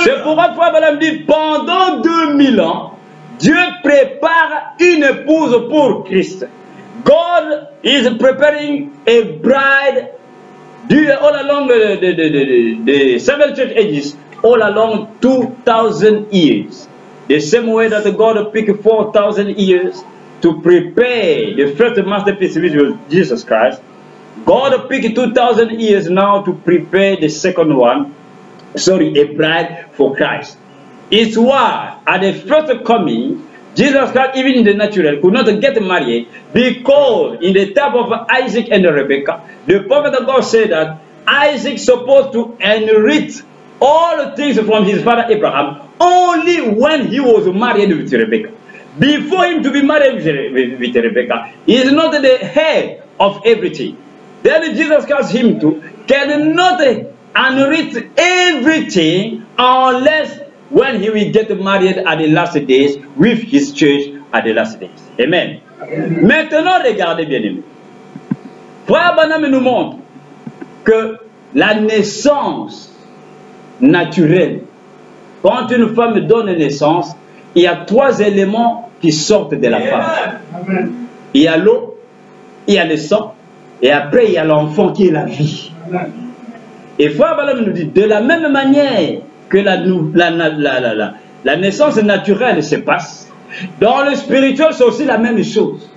C'est pourquoi frère Branham dit, pendant 2000 ans, Dieu prépare une épouse pour Christ. God is preparing a bride all along the seven church ages, all along 2000 years. The same way that God picked 4000 years to prepare the first masterpiece, which was Jesus Christ, God picked 2000 years now to prepare the second one, a bride for Christ. It's why at the first coming, Jesus Christ, even in the natural, could not get married because in the time of Isaac and Rebekah, the prophet of God said that Isaac is supposed to inherit all the things from his father Abraham only when he was married with Rebekah. Before him to be married with Rebekah, he is not the head of everything. Then Jesus Christ him too cannot inherit everything unless when he will get married at the last days with his church at the last days. Amen. Amen. Maintenant, regardez bien aimé. Frère Branham nous montre que la naissance naturelle, quand une femme donne naissance, il y a 3 éléments qui sortent de la femme. Amen. Il y a l'eau, il y a le sang, et après il y a l'enfant qui est la vie. Amen. Et frère Branham nous dit, de la même manière que la naissance naturelle se passe, dans le spirituel c'est aussi la même chose.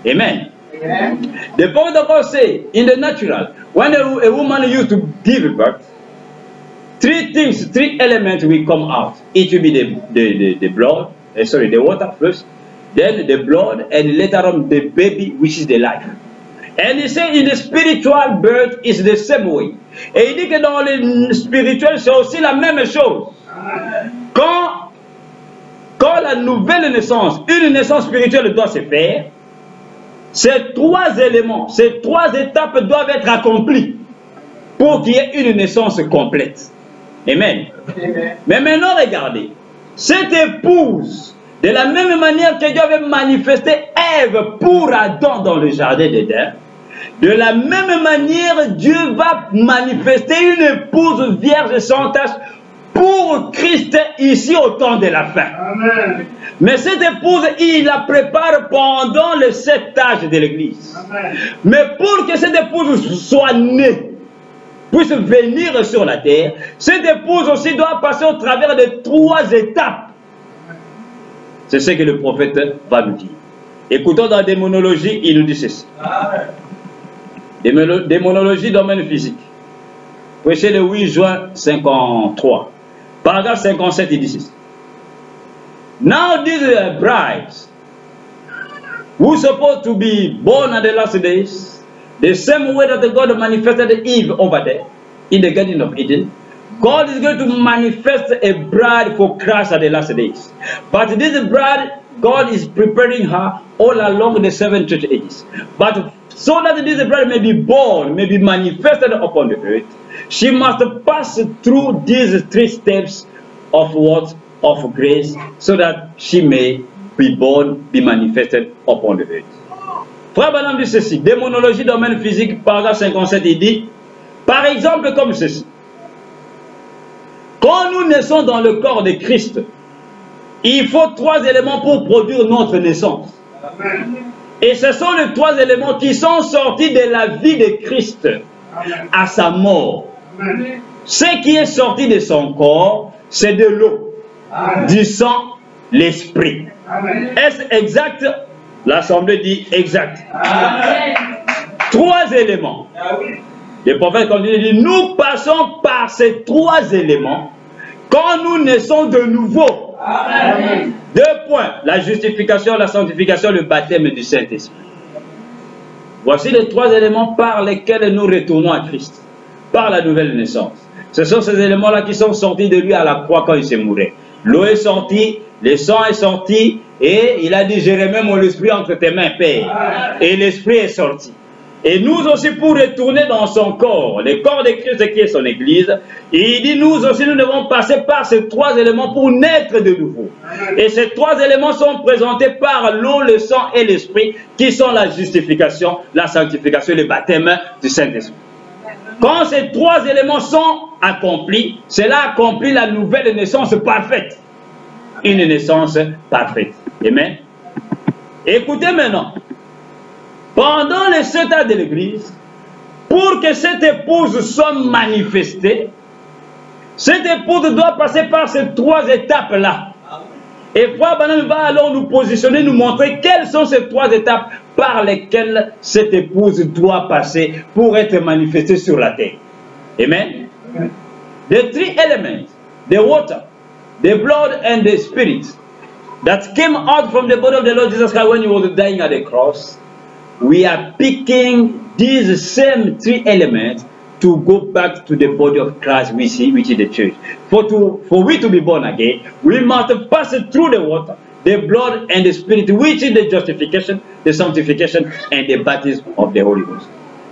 Amen. Amen. The prophet of God say, in the natural, when a woman used to give birth, 3 elements will come out. It will be the blood, the water first, then the blood, and later on the baby, which is the life. And he said in the spiritual birth is the same way. Et il dit que dans le spirituel c'est aussi la même chose. Quand dans la nouvelle naissance, une naissance spirituelle doit se faire, ces trois éléments, ces trois étapes doivent être accomplies pour qu'il y ait une naissance complète. Amen. Amen. Mais maintenant, regardez. Cette épouse, de la même manière que Dieu avait manifesté Ève pour Adam dans le jardin d'Éden, de la même manière, Dieu va manifester une épouse vierge sans tache pour Christ ici au temps de la fin. Amen. Mais cette épouse, il la prépare pendant les 7 âges de l'Église. Mais pour que cette épouse soit née, puisse venir sur la terre, cette épouse aussi doit passer au travers de 3 étapes. C'est ce que le prophète va nous dire. Écoutons dans la démonologie, il nous dit ceci. Démonologie domaine physique. Prêché le 8 juin 53. Paragraphe 57, il dit ceci. Now these brides who supposed to be born at the last days, the same way that God manifested Eve over there in the Garden of Eden, God is going to manifest a bride for Christ at the last days. But this bride, God is preparing her all along the 7 church ages. But so that this bride may be born, may be manifested upon the earth, she must pass through these 3 steps of what? Of grace, so that she may be born, be manifested upon the earth. Frère Branham dit ceci, démonologie domaine physique, paragraphe 57, il dit, par exemple comme ceci, quand nous naissons dans le corps de Christ, il faut 3 éléments pour produire notre naissance. Amen. Et ce sont les 3 éléments qui sont sortis de la vie de Christ à sa mort. Amen. Ce qui est sorti de son corps, c'est de l'eau, du sang, l'esprit. Est-ce exact? L'Assemblée dit exact. Amen. 3 éléments. Le prophète continue de dire, nous passons par ces 3 éléments quand nous naissons de nouveau. Amen. 2 points. La justification, la sanctification, le baptême du Saint-Esprit. Voici les 3 éléments par lesquels nous retournons à Christ. Par la nouvelle naissance. Ce sont ces éléments-là qui sont sortis de lui à la croix quand il s'est mouru. L'eau est sortie, le sang est sorti, et il a dit, je remets mon esprit entre tes mains, Père. Et l'esprit est sorti. Et nous aussi, pour retourner dans son corps, le corps de Christ qui est son Église, et il dit, nous aussi, nous devons passer par ces 3 éléments pour naître de nouveau. Et ces 3 éléments sont présentés par l'eau, le sang et l'esprit, qui sont la justification, la sanctification, le baptême du Saint-Esprit. Quand ces 3 éléments sont accomplis, cela accomplit la nouvelle naissance parfaite. Une naissance parfaite. Amen. Écoutez maintenant. Pendant les 7 ans de l'Église, pour que cette épouse soit manifestée, cette épouse doit passer par ces 3 étapes-là. Et Frère Branham va alors nous positionner, nous montrer quelles sont ces 3 étapes par lesquelles cette épouse doit passer pour être manifestée sur la terre. Amen. The 3 elements, the water, the blood and the spirit that came out from the body of the Lord Jesus Christ when he was dying at the cross, we are picking these same 3 elements to go back to the body of Christ we see, which is the church. For we to be born again, we must pass through the water, the blood and the spirit, which is the justification, the sanctification, and the baptism of the Holy Ghost.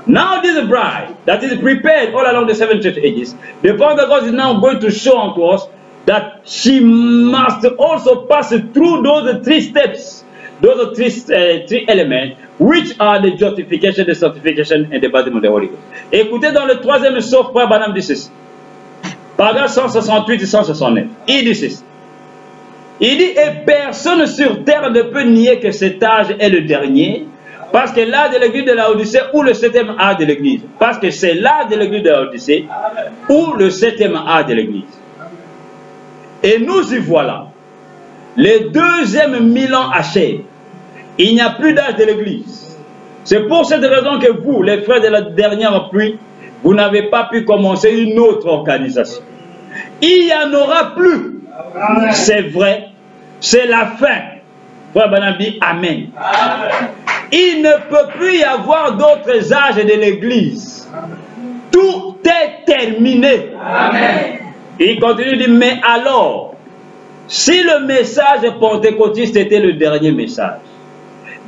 Now this bride that is prepared all along the 7 church ages, the Father God is now going to show unto us that she must also pass through those 3 steps, those 3 elements, which are the justification, the sanctification, and the baptism of the Holy Ghost. Écoutez dans le 3e sauf, Frère Branham dit ceci. Paragraphe 168 et 169. Il dit ceci. Il dit, et personne sur terre ne peut nier que cet âge est le dernier, parce que l'âge de l'église de la Odyssée ou le 7e âge de l'église. Parce que c'est l'âge de l'église de la Odyssée ou le 7e âge de l'église. Et nous y voilà. Les 2e 1000 ans achèvent. Il n'y a plus d'âge de l'église. C'est pour cette raison que vous, les frères de la dernière pluie, vous n'avez pas pu commencer une autre organisation. Il n'y en aura plus. C'est vrai. C'est la fin. Frère Branham dit Amen. Il ne peut plus y avoir d'autres âges de l'église. Tout est terminé. Amen. Il continue de dire, mais alors, Si le message pentecôtiste était le dernier message,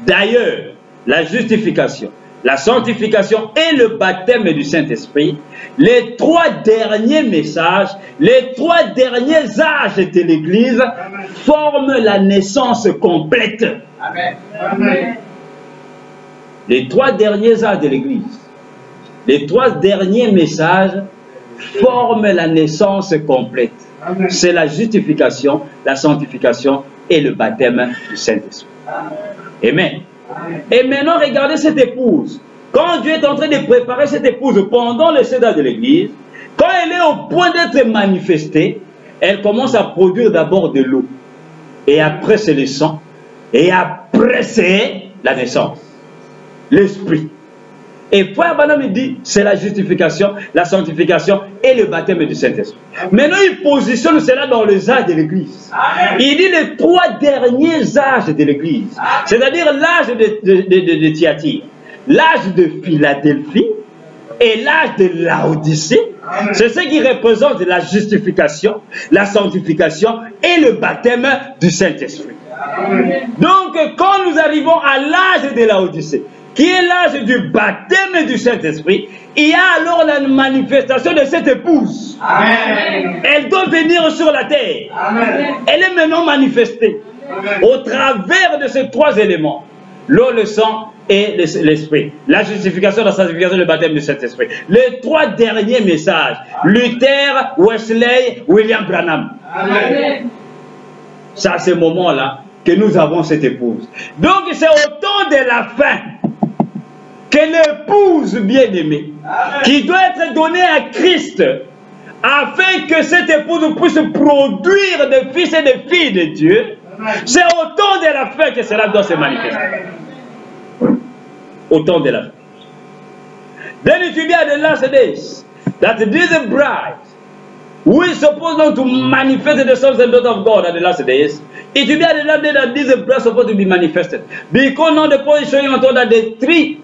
d'ailleurs, la justification, la sanctification et le baptême du Saint-Esprit, les trois derniers messages, les trois derniers âges de l'Église forment la naissance complète. Amen. Amen. Les trois derniers âges de l'Église, les trois derniers messages forment la naissance complète. C'est la justification, la sanctification et le baptême du Saint-Esprit. Amen. Et maintenant, regardez cette épouse. Quand Dieu est en train de préparer cette épouse pendant le sédat de l'Église, quand elle est au point d'être manifestée, elle commence à produire d'abord de l'eau. Et après, c'est le sang. Et après, c'est la naissance. L'Esprit. Et Frère Branham dit, c'est la justification, la sanctification et le baptême du Saint-Esprit. Maintenant, il positionne cela dans les âges de l'Église. Il dit les trois derniers âges de l'Église. C'est-à-dire l'âge de Thyatire, l'âge de Philadelphie et l'âge de Laodicée. C'est ce qui représente la justification, la sanctification et le baptême du Saint-Esprit. Donc, quand nous arrivons à l'âge de Laodicée, qui est l'âge du baptême du Saint-Esprit, il y a alors la manifestation de cette épouse. Amen. Elle doit venir sur la terre. Amen. Elle est maintenant manifestée. Amen. Au travers de ces trois éléments, l'eau, le sang et l'esprit. La justification, la sanctification et le baptême du Saint-Esprit. Les trois derniers messages. Luther, Wesley, William Branham. Amen. C'est à ce moment-là que nous avons cette épouse. Donc c'est au temps de la fin que l'épouse bien-aimée, qui doit être donnée à Christ, afin que cette épouse puisse produire des fils et des filles de Dieu, c'est au temps de la fin que cela doit se manifester. Au temps de la fin. Then it will be at the last days that this bride, who is supposed not to manifest the sons and daughters of God at the last days, it will be at the last day that this bride is supposed to be manifested. Because now the point is showing on that the three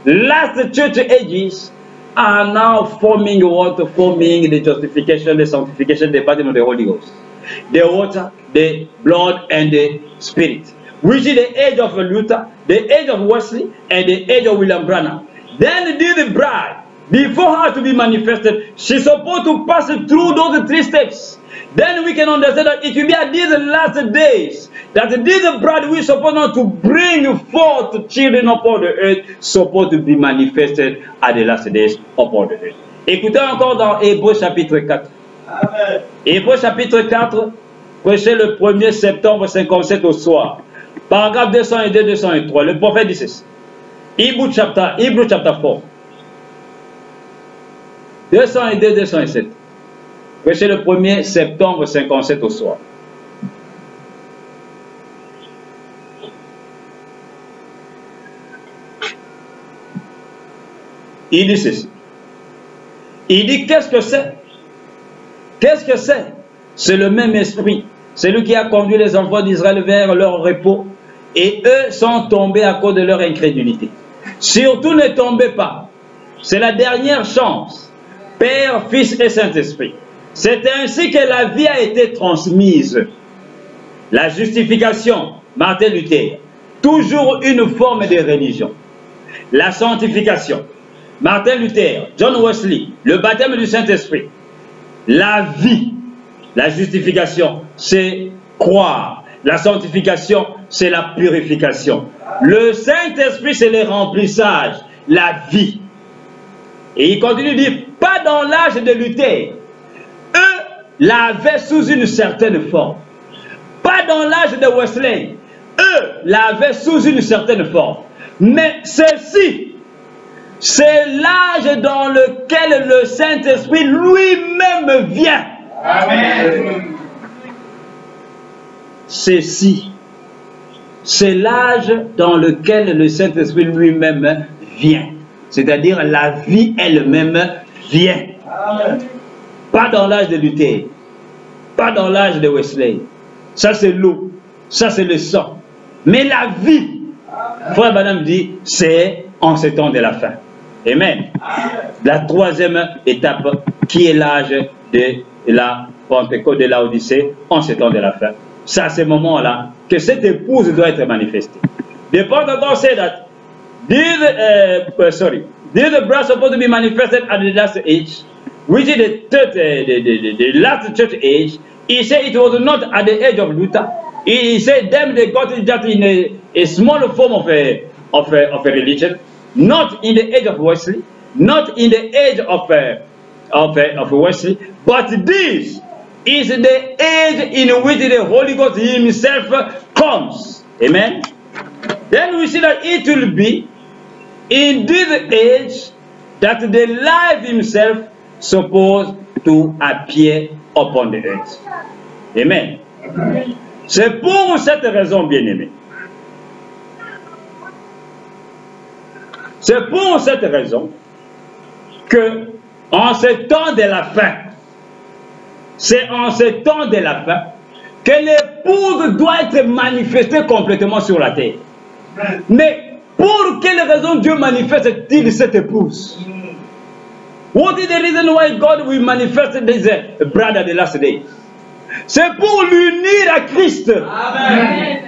last church ages are now forming what? Forming the justification, the sanctification, the baptism of the Holy Ghost. The water, the blood, and the spirit. Which is the age of Luther, the age of Wesley, and the age of William Branham. Then the bride, before her to be manifested, she's supposed to pass through those three steps. Then we can understand that it will be at these last days that this bride who is supposed not to bring forth children upon the earth, supposed to be manifested at the last days upon the earth. Écoutez encore dans Hébreux chapitre 4. Amen. Hébreux chapitre 4, prêché le 1er septembre 57 au soir. Paragraphe 202, 203. Le prophète dit ceci. Hebrew chapter 4. 202, 207. Prêché le 1er septembre 57 au soir. Il dit ceci. Il dit qu'est-ce que c'est? Qu'est-ce que c'est? C'est le même esprit. Celui qui a conduit les enfants d'Israël vers leur repos. Et eux sont tombés à cause de leur incrédulité. Surtout ne tombez pas. C'est la dernière chance. Père, Fils et Saint-Esprit. C'est ainsi que la vie a été transmise. La justification, Martin Luther, toujours une forme de religion. La sanctification, Martin Luther, John Wesley, le baptême du Saint-Esprit. La vie, la justification, c'est croire. La sanctification, c'est la purification. Le Saint-Esprit, c'est le remplissage, la vie. Et il continue de dire, pas dans l'âge de Luther. Eux l'avaient sous une certaine forme. Pas dans l'âge de Wesley. Eux l'avaient sous une certaine forme. Mais ceci, c'est l'âge dans lequel le Saint-Esprit lui-même vient. Amen. Ceci, c'est l'âge dans lequel le Saint-Esprit lui-même vient. C'est-à-dire la vie elle-même vient. Amen. Pas dans l'âge de Luther, pas dans l'âge de Wesley. Ça c'est l'eau, ça c'est le sang. Mais la vie, Frère Branham dit, c'est en ce temps de la fin. Amen. La troisième étape qui est l'âge de la Pentecôte de Laodicée en ce temps de la fin. C'est à ce moment-là que cette épouse doit être manifestée. The Apostle God said that this bride supposed to be manifested at the last age, which is the last church age. He said it was not at the age of Luther. He said them they got it just in a small form of a religion, not in the age of Wesley, not in the age of Wesley, but this is the age in which the Holy Ghost Himself comes. Amen. Then we see that it will be in this age that the life Himself supposed to appear upon the earth. Amen. C'est pour cette raison, bien-aimés. C'est pour cette raison que, en ce temps de la fin, c'est en ce temps de la fin que l'épouse doit être manifestée complètement sur la terre. Mais pour quelle raison Dieu manifeste-t-il cette épouse? What is the reason why God will manifest this bride at the last day? C'est pour l'unir à Christ. Amen.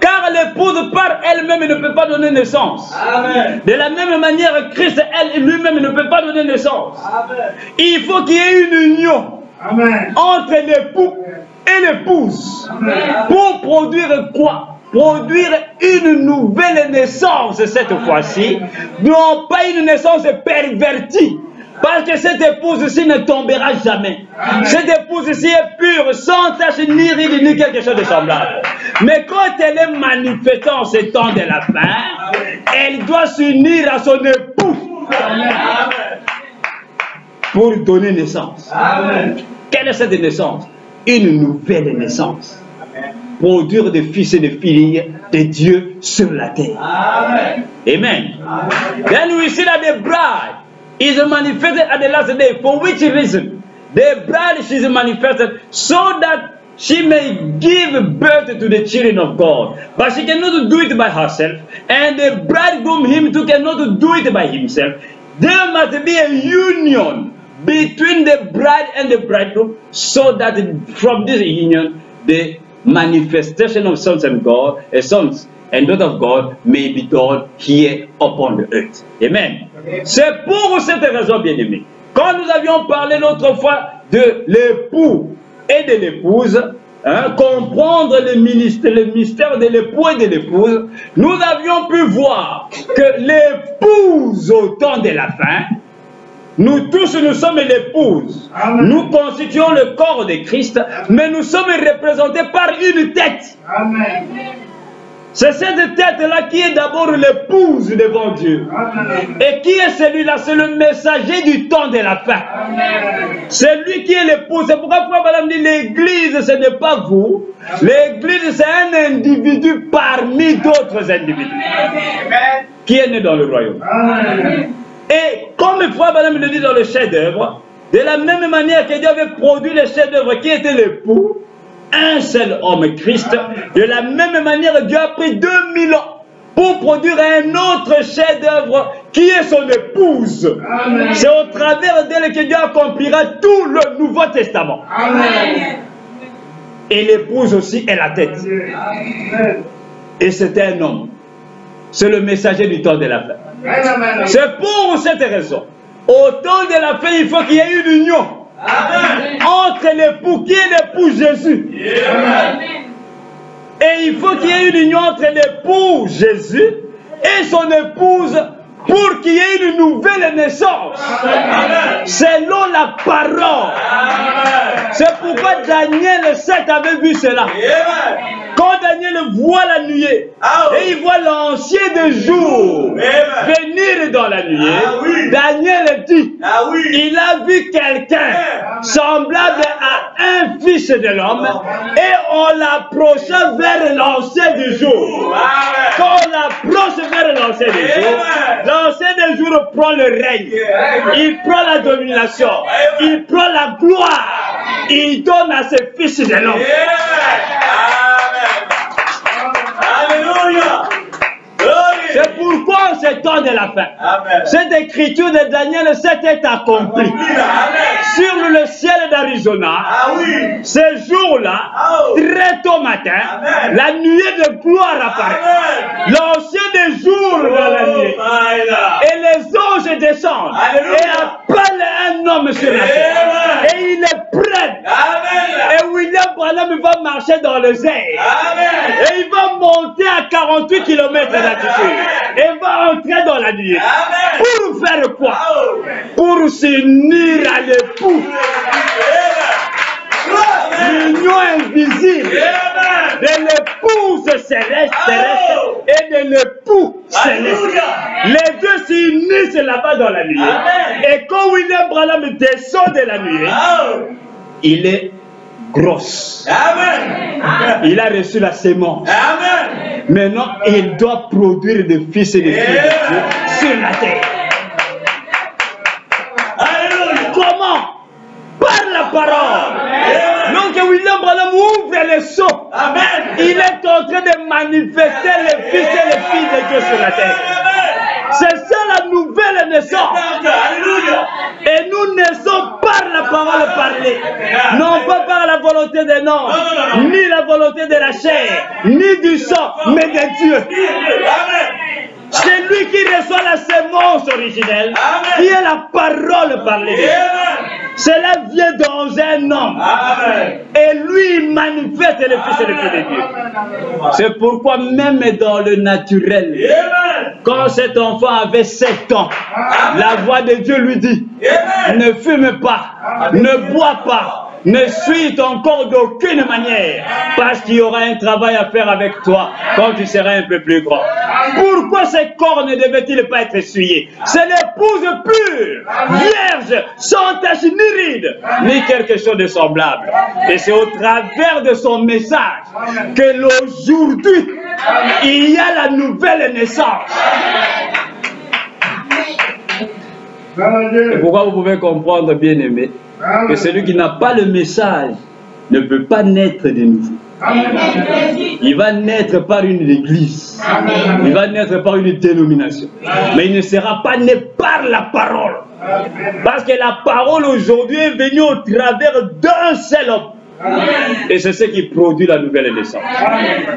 Car l'épouse par elle-même ne peut pas donner naissance. Amen. De la même manière, Christ lui-même ne peut pas donner naissance. Amen. Il faut qu'il y ait une union. Amen. Entre l'époux et l'épouse. Pour produire quoi? Produire une nouvelle naissance cette fois-ci, non pas une naissance pervertie. Parce que cette épouse-ci ne tombera jamais. Amen. Cette épouse-ci est pure, sans tache ni ride, ni quelque chose de semblable. Mais quand elle est manifestée en ce temps de la fin, elle doit s'unir à son époux. Amen. Pour donner naissance. Amen. Quelle est cette naissance? Une nouvelle naissance. Amen. Produire des fils et des filles de Dieu sur la terre. Amen. Amen. Amen. Then we see that the bride is manifested at the last day. For which reason? The bride she is manifested so that she may give birth to the children of God. But she cannot do it by herself. And the bridegroom him too cannot do it by himself. There must be a union between the bride and the bridegroom, so that from this union the manifestation of sons and God, sons and daughters of God may be done here upon the earth. Amen. C'est pour cette raison, bien-aimés, quand nous avions parlé l'autre fois de l'époux et de l'épouse, comprendre le mystère de l'époux et de l'épouse, nous avions pu voir que l'épouse au temps de la fin, nous tous, nous sommes l'épouse. Nous constituons le corps de Christ, mais nous sommes représentés par une tête. Amen. C'est cette tête-là qui est d'abord l'épouse devant Dieu. Amen. Et qui est celui-là? C'est le messager du temps de la fin. C'est lui qui est l'épouse. C'est pourquoi Madame dit l'église, ce n'est pas vous. L'église, c'est un individu parmi d'autres individus. Amen. Qui est né dans le royaume. Amen. Et comme Madame le dit dans le chef-d'œuvre, de la même manière que Dieu avait produit le chef-d'œuvre qui était l'époux, un seul homme, Christ, de la même manière Dieu a pris 2000 ans pour produire un autre chef-d'œuvre qui est son épouse. C'est au travers d'elle que Dieu accomplira tout le Nouveau Testament. Amen. Et l'épouse aussi est la tête. Amen. Et c'est un homme. C'est le messager du temps de la fin. C'est pour cette raison. Au temps de la fin, il faut qu'il y ait une union. Amen. Entre l'époux qui est l'époux Jésus. Amen. Et il faut qu'il y ait une union entre l'époux Jésus et son épouse pour qu'il y ait une nouvelle naissance. Amen. Selon la parole. C'est pourquoi Daniel 7 avait vu cela. Amen. Quand Daniel voit la nuée, et il voit l'ancien des jours venir dans la nuée, Daniel dit, il a vu quelqu'un semblable à un fils de l'homme, et on l'approcha vers l'ancien des jours. Quand on l'approche vers l'ancien des jours, l'ancien des jours prend le règne, il prend la domination, il prend la gloire, il donne à ses fils de l'homme. C'est pourquoi en ce temps de la fin, cette écriture de Daniel s'était accomplie. Sur le ciel d'Arizona, ce jour-là, très tôt matin, la nuée de gloire apparaît. L'ancien des jours dans la nuée. Et les anges descendent et appellent un homme sur la terre. Et ils le prennent. Et William Branham va marcher dans le zèle. Et il va monter à 48 km d'altitude. Et va entrer dans la nuée. Pour faire quoi? Pour s'unir à l'époux. L'union invisible de l'épouse céleste et de l'époux céleste. Les deux s'unissent là-bas dans la nuée. Et quand William Branham descend de la nuée, il est grosse. Il a reçu la sémence. Maintenant, il doit produire des fils et des filles de Dieu sur la terre. Comment? Par la parole. Donc William Branham ouvre les seaux. Il est en train de manifester les fils et les filles de Dieu sur la terre. C'est ça la nouvelle naissance. Et nous naissons par la parole parlée. Non pas par la volonté des hommes, ni la volonté de la chair, ni du sang, mais de Dieu. C'est lui qui reçoit la sémence originelle, qui est la parole parlée. Cela vient dans un homme. Et lui, il manifeste le Fils et le Fils de Dieu. C'est pourquoi même dans le naturel, quand cet enfant avait 7 ans, la voix de Dieu lui dit, ne fume pas, ne bois pas, ne suis ton corps d'aucune manière, parce qu'il y aura un travail à faire avec toi quand tu seras un peu plus grand. Pourquoi ces corps ne devaient-ils pas être essuyés? C'est l'épouse pure, vierge, sans tache ni ride, ni quelque chose de semblable. Et c'est au travers de son message que l'aujourd'hui, il y a la nouvelle naissance. Et pourquoi vous pouvez comprendre, bien aimé, que celui qui n'a pas le message ne peut pas naître de nouveau. Il va naître par une église. Il va naître par une dénomination. Mais il ne sera pas né par la parole. Parce que la parole aujourd'hui est venue au travers d'un seul homme. Et c'est ce qui produit la nouvelle naissance.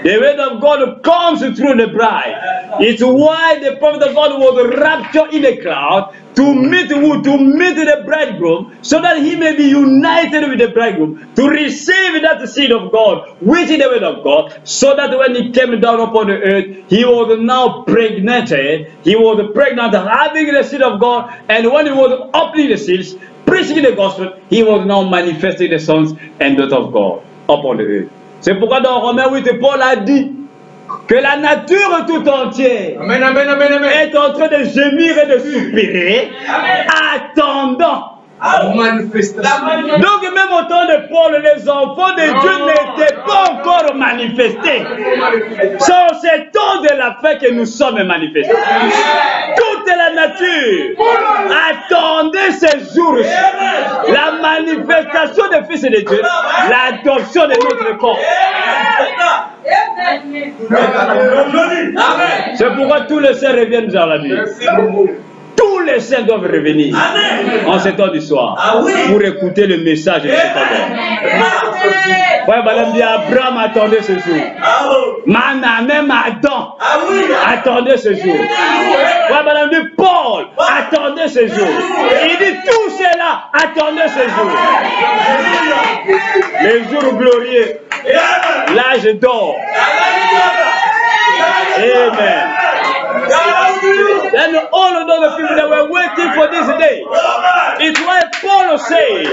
The word of God comes through the bride. It's why the prophet of God was raptured in a cloud to meet who? To meet the bridegroom, so that he may be united with the bridegroom, to receive that seed of God, which is the word of God, so that when he came down upon the earth, he was now pregnant. He was pregnant, having the seed of God, and when he was opening the seals, preaching the gospel, he was now manifesting the sons and daughters of God upon the earth. C'est pourquoi dans Romains 8, Paul a dit que la nature tout entière est en train de gémir et de soupirer, attendant. Donc même au temps de Paul, les enfants de Dieu n'étaient pas encore manifestés. C'est en ce temps de la fin que nous sommes manifestés. Toute la nature attendait ce jour, la manifestation des fils de Dieu, l'adoption de notre corps. C'est pourquoi tous les saints reviennent dans la nuit. Tous les saints doivent revenir en ce temps du soir pour écouter le message de cet homme. Ouais, madame dit Abraham attendait ce jour. Même Adam attendait ce jour. Ouais, madame dit Paul attendait ce jour. Il dit tout cela attendait ce jour. Les jours glorieux, l'âge d'or. Amen. And all of those people that were waiting for this day, it's why Paul says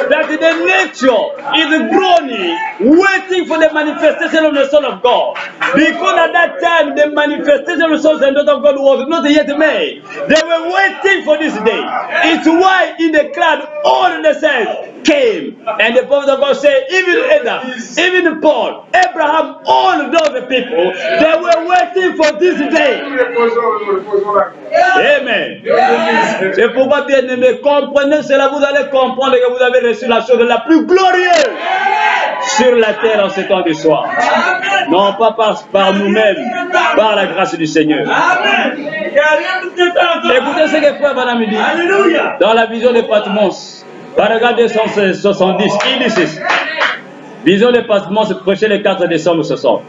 that the nature is groaning, waiting for the manifestation of the Son of God. Because at that time, the manifestation of the Son and Daughter of God was not yet made. They were waiting for this day. It's why in the cloud, all the saints came. And the prophet of God said, even Adam, even Paul, Abraham, all of those people, they were waiting for this day. Amen. C'est pourquoi, bien aimé, comprenez cela, vous allez comprendre que vous avez reçu la chose la plus glorieuse. sur la terre en ce temps du soir. Non pas par nous-mêmes, par la grâce du Seigneur. Écoutez ce que Frère Branham dit dans la vision de Patmos, paragraphe 270, il dit ceci. Vision de Patmos, prêché le 4 décembre 60.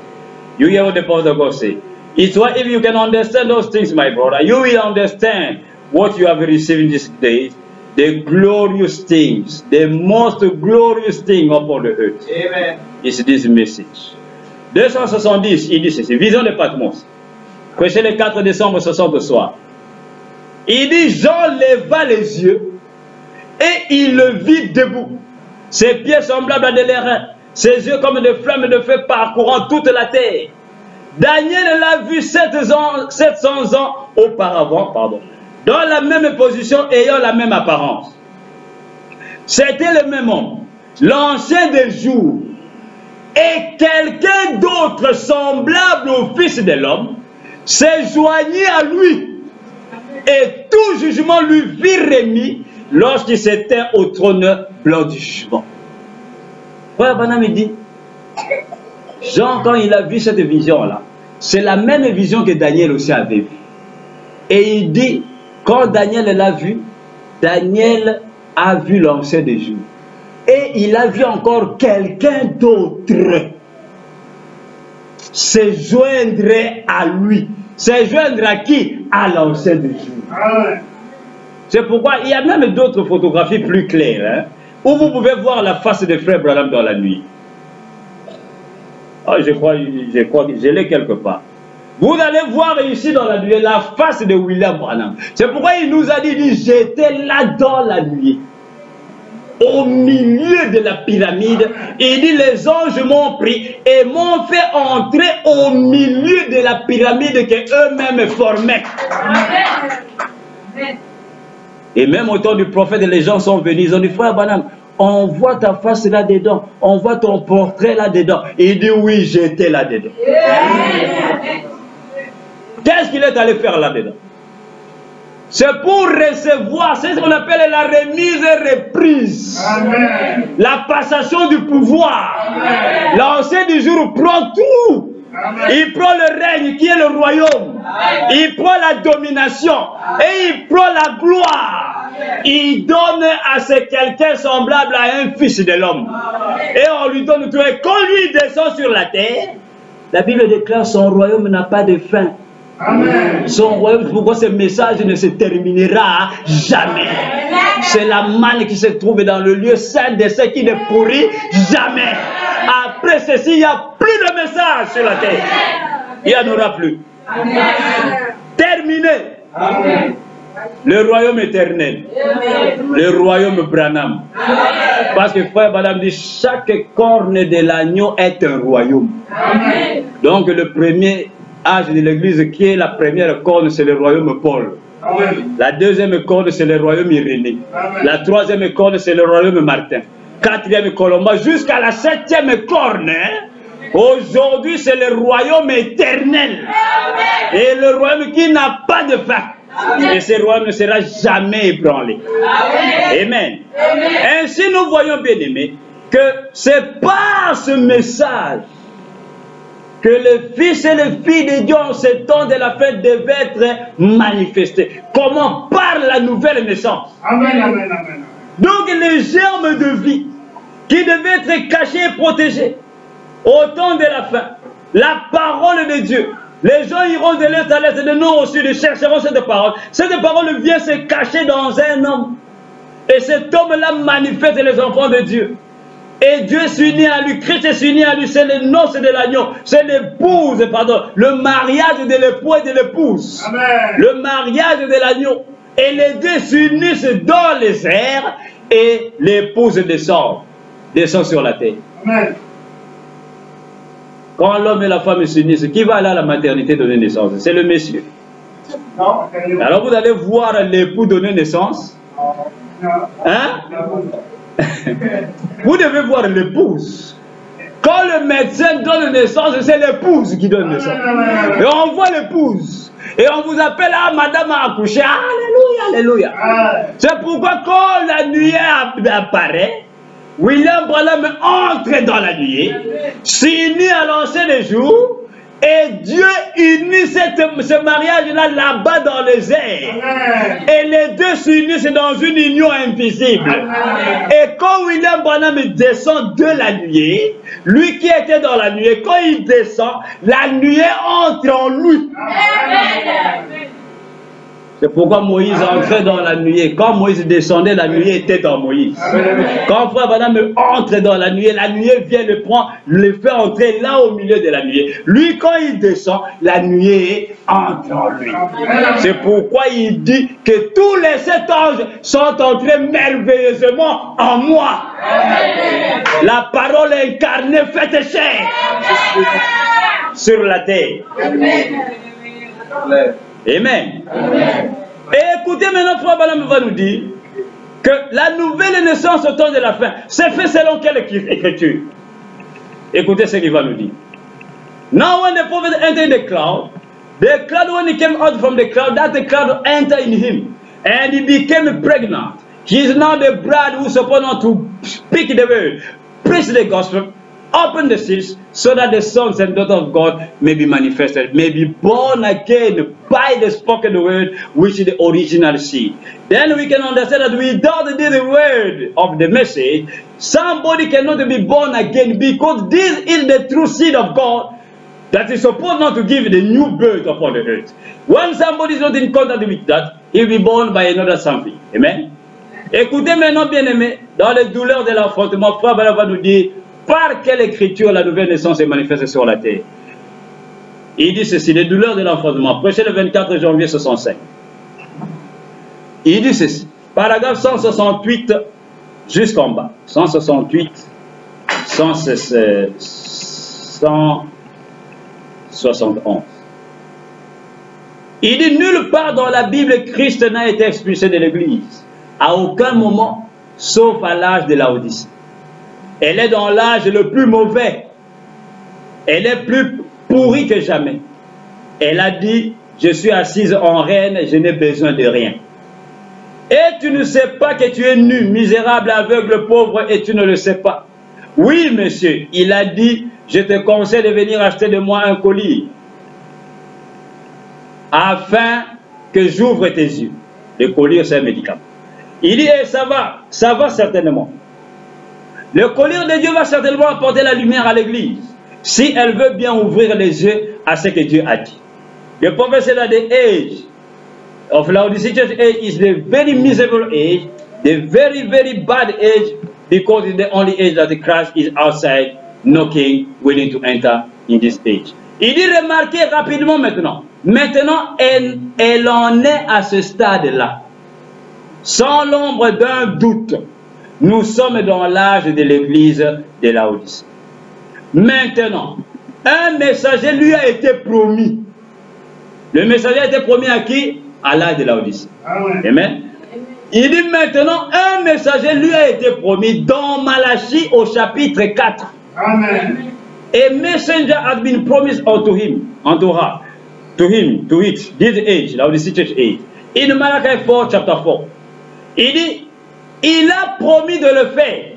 You hear what the prophet of God say. It's why if you can understand those things, my brother, you will understand what you have received in these days, the glorious things, the most glorious thing upon the earth. Amen. Is this message. 270, il dit ceci, vision de Patmos, prêché le 4 décembre 60 au soir. Il dit, Jean leva les yeux et il le vit debout. Ses pieds semblables à des lérins, ses yeux comme des flammes de feu parcourant toute la terre. Daniel l'a vu 700 ans auparavant, dans la même position, ayant la même apparence. C'était le même homme, l'ancien des jours, et quelqu'un d'autre semblable au Fils de l'homme s'est joigné à lui, et tout jugement lui fut remis lorsqu'il s'était au trône blanc du jugement. Frère Branham dit, Jean, quand il a vu cette vision-là, c'est la même vision que Daniel aussi avait vue. Et il dit, quand Daniel l'a vu, Daniel a vu l'ancien des jours. Et il a vu encore quelqu'un d'autre se joindre à lui. Se joindre à qui? À l'ancien des jours. C'est pourquoi il y a même d'autres photographies plus claires, où vous pouvez voir la face de Frère Branham dans la nuit. Oh, je crois que je l'ai quelque part. Vous allez voir ici dans la nuit la face de William Branham. C'est pourquoi il nous a dit, j'étais là dans la nuit, au milieu de la pyramide. Il dit, les anges m'ont pris et m'ont fait entrer au milieu de la pyramide qu'eux-mêmes formaient. Amen. Et même au temps du prophète, les gens sont venus, ils ont dit, Frère Branham, on voit ta face là-dedans, on voit ton portrait là-dedans. Il dit, oui, j'étais là-dedans. Qu'est-ce qu'il est allé faire là-dedans? C'est pour recevoir, c'est ce qu'on appelle la remise et reprise. Amen. La passation du pouvoir. L'ancien du jour prend tout. Amen. Il prend le règne qui est le royaume. Amen. Il prend la domination. Et il prend la gloire. Amen. Il donne à ce quelqu'un semblable à un fils de l'homme. Et on lui donne tout. Et quand lui descend sur la terre, la Bible déclare son royaume n'a pas de fin. Amen. Son royaume, pourquoi ce message ne se terminera jamais. C'est la manne qui se trouve dans le lieu saint de ceux qui ne pourrit jamais. Après ceci, il n'y a plus de message sur la terre. Il n'y en aura plus. Amen. Terminé. Amen. Le royaume éternel. Amen. Le royaume Branham. Amen. Parce que Frère Branham dit, chaque corne de l'agneau est un royaume. Amen. Donc le premier âge de l'église qui est la première corne, c'est le royaume Paul. Amen. La deuxième corne, c'est le royaume Irénée. Amen. La troisième corne, c'est le royaume Martin. Quatrième Colomba, jusqu'à la septième corne. Aujourd'hui, c'est le royaume éternel. Amen. Et le royaume qui n'a pas de fin. Amen. Et ce royaume ne sera jamais ébranlé. Amen. Amen. Amen. Ainsi, nous voyons, bien aimés, que c'est par ce message que le Fils et les filles de Dieu en ce temps de la fête devaient être manifestés. Comment? Par la nouvelle naissance. Amen, amen, amen. Donc les germes de vie qui devaient être cachés et protégés au temps de la fin, la parole de Dieu. Les gens iront de l'est à l'est, de nord au sud, ils chercheront cette parole. Cette parole vient se cacher dans un homme. Et cet homme-là manifeste les enfants de Dieu. Et Dieu s'unit à lui, Christ s'unit à lui, c'est les noces de l'agneau, c'est l'épouse, pardon, le mariage de l'époux et de l'épouse. Le mariage de l'agneau. Et les deux s'unissent dans les airs et l'épouse descend sur la terre. Amen. Quand l'homme et la femme s'unissent, qui va aller à la maternité donner naissance? C'est le monsieur. Non. Alors vous allez voir l'époux donner naissance. Hein? Vous devez voir l'épouse. Quand le médecin donne naissance, c'est l'épouse qui donne naissance. Et on voit l'épouse. Et on vous appelle, ah, madame a accouché. Alléluia, alléluia. C'est pourquoi quand la nuée apparaît, William Branham entre dans la nuée, s'unit à l'ancien des jours, et Dieu unit ce mariage-là là-bas dans les airs. Et les deux s'unissent dans une union invisible. Et quand William Branham descend de la nuée, lui qui était dans la nuée, quand il descend, la nuée entre en lui. C'est pourquoi Moïse entrait dans la nuée. Quand Moïse descendait, la nuée était dans Moïse. Quand Frère Branham entre dans la nuée vient le prendre, le fait entrer là au milieu de la nuée. Lui, quand il descend, la nuée entre en lui. C'est pourquoi il dit que tous les 7 anges sont entrés merveilleusement en moi. La parole incarnée faite chair sur la terre. Amen. Et écoutez maintenant, Frère Branham va nous dire que la nouvelle naissance au temps de la fin, c'est fait selon quelle écriture? Écoutez ce qu'il va nous dire. Now when the prophet entered the cloud when he came out from the cloud, that the cloud entered in him, and he became pregnant. He is now the bride who is supposed to speak the word, preach the gospel, open the seals, so that the sons and daughters of God may be manifested, may be born again by the spoken word, which is the original seed. Then we can understand that without the word of the message, somebody cannot be born again, because this is the true seed of God that is supposed not to give the new birth upon the earth. When somebody is not in contact with that, he will be born by another something. Amen. Écoutez maintenant, bien aimé, dans les douleurs de l'affrontement, Frère Branham va nous dire par quelle écriture la nouvelle naissance est manifestée sur la terre. Il dit ceci, les douleurs de l'enfantement, prêché le 24 janvier 65. Il dit ceci, paragraphe 168 jusqu'en bas, 168, 171. Il dit, nulle part dans la Bible, Christ n'a été expulsé de l'Église, à aucun moment, sauf à l'âge de Laodicée. Elle est dans l'âge le plus mauvais. Elle est plus pourrie que jamais. Elle a dit, je suis assise en reine, je n'ai besoin de rien. Et tu ne sais pas que tu es nu, misérable, aveugle, pauvre, et tu ne le sais pas. Oui, monsieur, il a dit, je te conseille de venir acheter de moi un collier, afin que j'ouvre tes yeux. Le collier, c'est un médicament. Il dit, eh, ça va certainement. Le collier de Dieu va certainement apporter la lumière à l'église, si elle veut bien ouvrir les yeux à ce que Dieu a dit. The prophet said that the age of Laodicea church age is the very miserable age, the very, very bad age, because it's the only age that the Christ is outside, knocking, waiting to enter in this age. Il dit, remarquez rapidement maintenant. Maintenant, elle en est à ce stade-là. Sans l'ombre d'un doute. Nous sommes dans l'âge de l'église de Laodicée. Maintenant, un messager lui a été promis. Le messager a été promis à qui? À l'âge de Laodicée. Amen. Il dit maintenant, un messager lui a été promis dans Malachie au chapitre 4. Amen. A messenger has been promised unto him, to it, this age, Laodicea church age. In Malachi 4, chapter 4. Il dit, il a promis de le faire.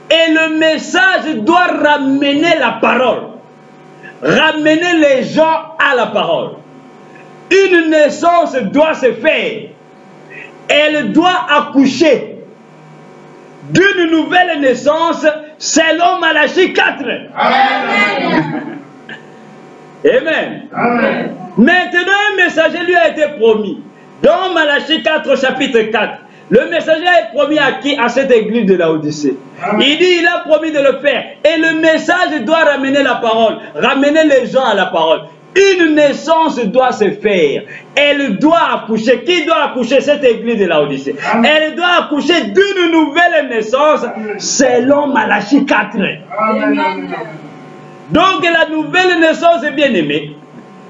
Et le message doit ramener la parole. Ramener les gens à la parole. Une naissance doit se faire. Elle doit accoucher d'une nouvelle naissance selon Malachie 4. Amen. Amen. Amen. Maintenant, un messager lui a été promis. Dans Malachie 4, chapitre 4. Le messager est promis à qui? À cette église de Laodicée. Il dit, il a promis de le faire. Et le message doit ramener la parole. Ramener les gens à la parole. Une naissance doit se faire. Elle doit accoucher. Qui doit accoucher? Cette église de Laodicée. Elle doit accoucher d'une nouvelle naissance selon Malachie 4. Amen. Donc la nouvelle naissance, bien aimée,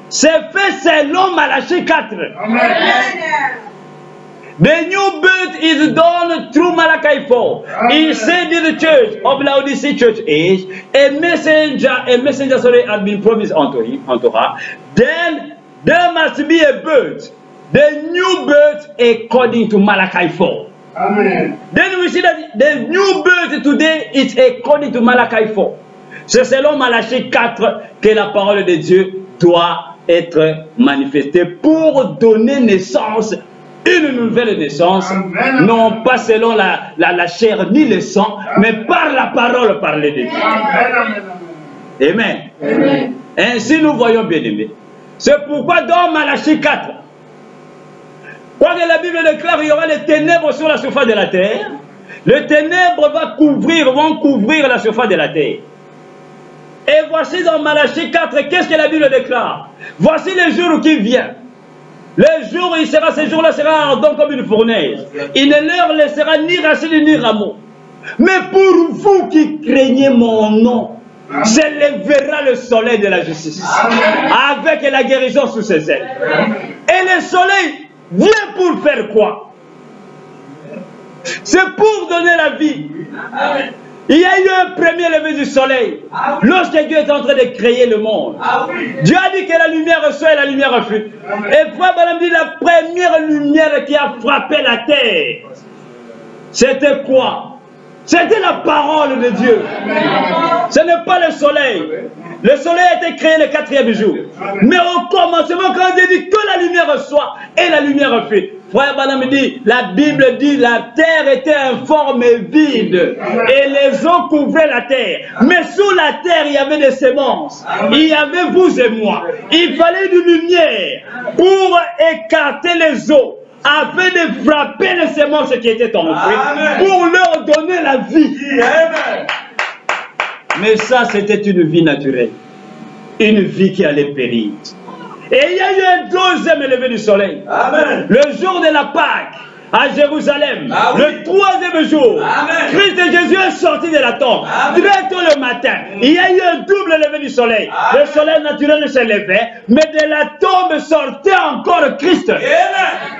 c'est fait selon Malachie 4. Amen. The new birth is done through Malachi 4. He said in the church of Laodicea church age, a messenger has been promised unto her. Then there must be a birth, the new birth according to Malachi 4. Amen. Then we see that the new birth today is according to Malachi 4. C'est selon Malachie 4 que la parole de Dieu doit être manifestée pour donner naissance, une nouvelle naissance, Amen. non pas selon la chair ni le sang, mais par la parole parlée de Dieu. Amen. Amen. Amen. Ainsi nous voyons bien aimés. C'est pourquoi dans Malachie 4, quand la Bible déclare qu'il y aura des ténèbres sur la surface de la terre, les ténèbres vont couvrir la surface de la terre. Et voici dans Malachie 4, qu'est-ce que la Bible déclare? Voici les jours qui viennent. Le jour, ces jours-là sera ardent comme une fournaise. Il ne leur laissera ni racine ni rameau. Mais pour vous qui craignez mon nom, s'élèvera le soleil de la justice. Avec la guérison sous ses ailes. Et le soleil vient pour faire quoi? C'est pour donner la vie. Il y a eu un premier lever du soleil lorsque Dieu est en train de créer le monde. Dieu a dit que la lumière soit et la lumière fut. Et Frère Branham dit la première lumière qui a frappé la terre, c'était quoi? C'était la parole de Dieu. Ce n'est pas le soleil. Le soleil a été créé le 4e jour. Mais au commencement, quand Dieu dit que la lumière soit et la lumière fut. Frère Branham dit, la Bible dit, la terre était informe et vide. Et les eaux couvraient la terre. Mais sous la terre, il y avait des semences. Il y avait vous et moi. Il fallait une lumière pour écarter les eaux, afin de frapper les semences qui étaient en fruit, pour leur donner la vie. Amen. Mais ça, c'était une vie naturelle. Une vie qui allait périr. Et il y a eu un deuxième lever du soleil. Amen. Le jour de la Pâque, à Jérusalem, le 3e jour, Christ et Jésus est sorti de la tombe. Très tôt le matin, il y a eu un double lever du soleil. Le soleil naturel se levait, mais de la tombe sortait encore Christ.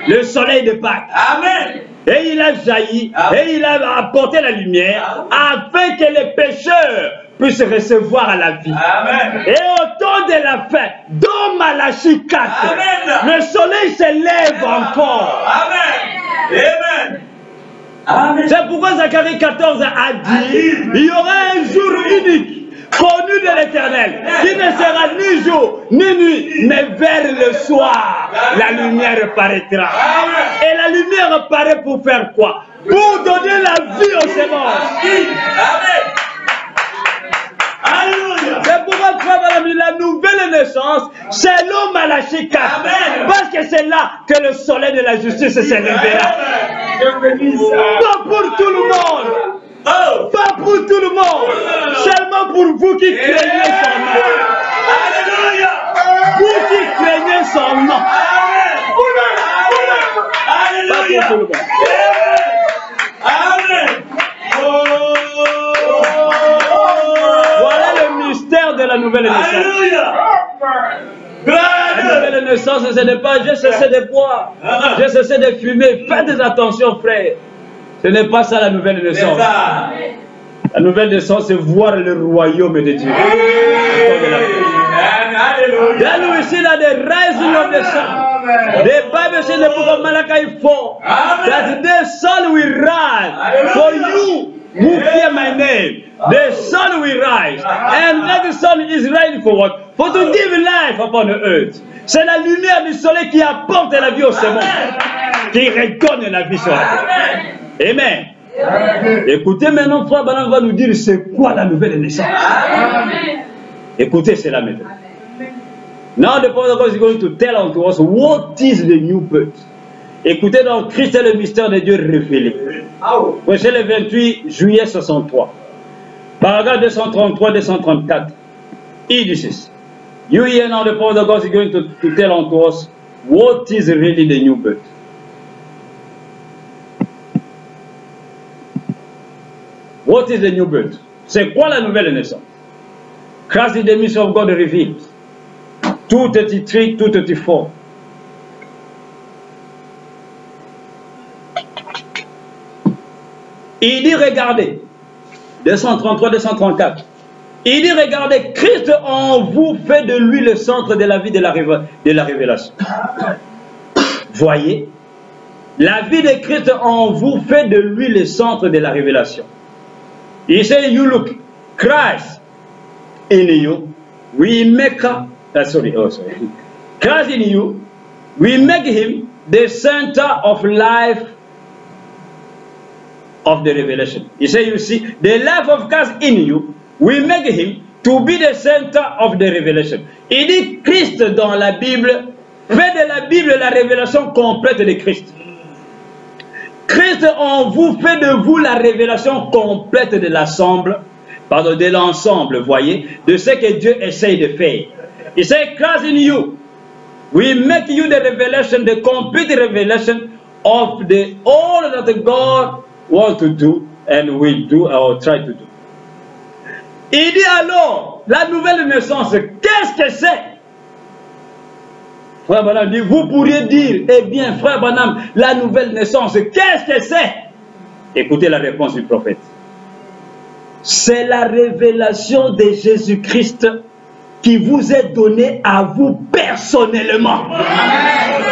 Le soleil de Pâques. Amen. Et il a jailli, et il a apporté la lumière, afin que les pécheurs puissent recevoir la vie. Amen. Et au temps de la fin, dans Malachie 4, le soleil se lève encore. Amen. Amen. C'est pourquoi Zacharie 14 a dit, il y aura un jour unique, connu de l'Éternel, qui ne sera ni jour, ni nuit, mais vers le soir, la lumière paraîtra. Et la lumière paraît pour faire quoi? Pour donner la vie aux semences. Amen. C'est pourquoi Frère Branham, la nouvelle naissance, c'est l'homme Malachie 4. Parce que c'est là que le soleil de la justice se lèvera. Pas pour tout le monde. Pas pour tout le monde. Seulement pour vous qui craignez son nom. Alléluia. Vous qui craignez son nom. Alléluia. Pas pour tout le monde. Amen. Voilà le mystère de la nouvelle naissance. La nouvelle naissance, ce n'est pas j'ai cessé de boire, j'ai cessé de fumer. Faites attention, frère. Ce n'est pas ça la nouvelle naissance. La nouvelle naissance, c'est voir le royaume de Dieu. Then we see that the rising of the sun. The Bible says in the book of Malachi 4 that the sun will rise for you who fear my name. The sun will rise. And that sun is rising for what? For to give life upon the earth. C'est la lumière du soleil qui apporte la vie au semences, qui redonne la vie sur la terre. Amen. Écoutez maintenant, Frère Branham va nous dire c'est quoi la nouvelle naissance. Écoutez cela maintenant. Now the Prophet of God is going to tell unto us what is the new birth. Écoutez donc, Christ est le mystère de Dieu révélé. C'est le 28 juillet 63. Paragraphe 233-234. Il dit ceci. You hear now the Prophet of God is going to tell unto us what is really the new birth. What is the new birth? C'est quoi la nouvelle naissance? Christ is the mystery of God revealed. Tout est écrit, tout est fort. Il dit, regardez, 233-234. Il dit, regardez, Christ en vous fait de lui le centre de la vie de la révélation. Voyez, La vie de Christ en vous fait de lui le centre de la révélation. He said, you look, Christ in you, we make Christ in you, we make him the center of life of the revelation. He said, you see, the life of Christ in you, we make him to be the center of the revelation. Il dit Christ dans la Bible fait de la Bible la révélation complète de Christ. Christ en vous fait de vous la révélation complète de l'ensemble, pardon, de l'ensemble, voyez, de ce que Dieu essaye de faire. He said, Christ in you, we make you the revelation, the complete revelation of the all that God wants to do and will do or try to do. Il dit alors, la nouvelle naissance, qu'est-ce que c'est? Frère Branham dit, vous pourriez dire, eh bien, frère Branham, la nouvelle naissance, qu'est-ce que c'est? Écoutez la réponse du prophète. C'est la révélation de Jésus-Christ qui vous est donnée à vous personnellement. Amen.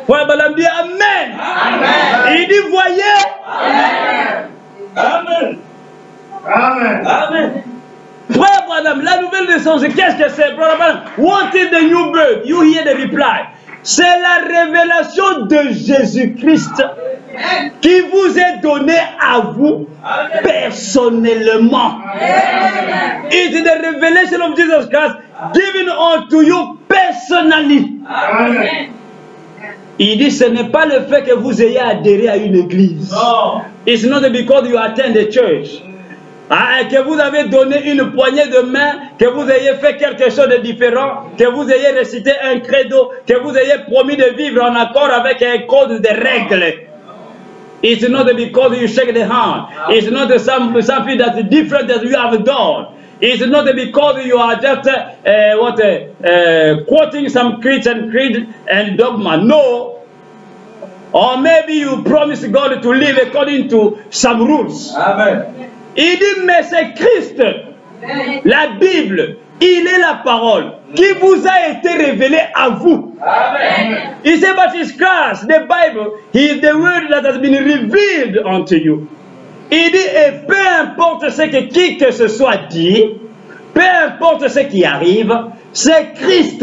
Frère Branham dit Amen. Amen. Il dit, voyez. Amen. Amen. Amen. Amen. Frère Branham, la nouvelle naissance, qu'est-ce que c'est? Frère Branham, what is the new birth? You hear the reply. C'est la révélation de Jésus-Christ qui vous est donnée à vous personnellement. It is the revelation of Jesus Christ given unto you personally. Amen. Il dit, ce n'est pas le fait que vous ayez adhéré à une église. No. It's not because you attend a church. Que vous avez donné une poignée de main, que vous ayez fait quelque chose de différent, que vous ayez récité un credo, que vous ayez promis de vivre en accord avec un code de règles. It's not because you shake the hand. It's not something that's different that you have done. It's not because you are just quoting some Christian creed and dogma. No. Or maybe you promise God to live according to some rules. Amen. Il dit, mais c'est Christ, la Bible, il est la parole qui vous a été révélée à vous. Amen. He said, but it's Christ, the Bible, he is the word that has been revealed unto you. Il dit, et peu importe ce que qui que ce soit dit, peu importe ce qui arrive, c'est Christ,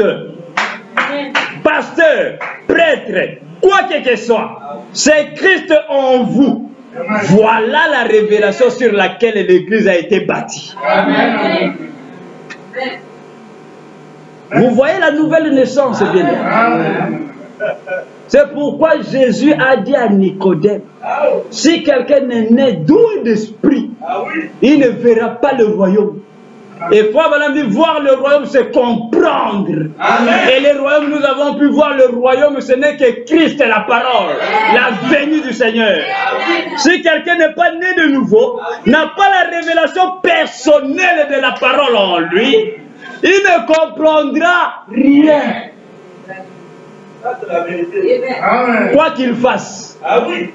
pasteur, prêtre, quoi que ce soit, c'est Christ en vous. Voilà la révélation sur laquelle l'Église a été bâtie. Amen. Vous voyez la nouvelle naissance, bien aimé. C'est pourquoi Jésus a dit à Nicodème, si quelqu'un est né doué d'esprit, il ne verra pas le royaume. Et frère Branham dit, voir le royaume, c'est comprendre. Amen. Et le royaume, nous avons pu voir le royaume, ce n'est que Christ et la parole, la venue du Seigneur. Amen. Si quelqu'un n'est pas né de nouveau, n'a pas la révélation personnelle de la parole en lui, il ne comprendra rien. Quoi qu'il fasse. Ah oui.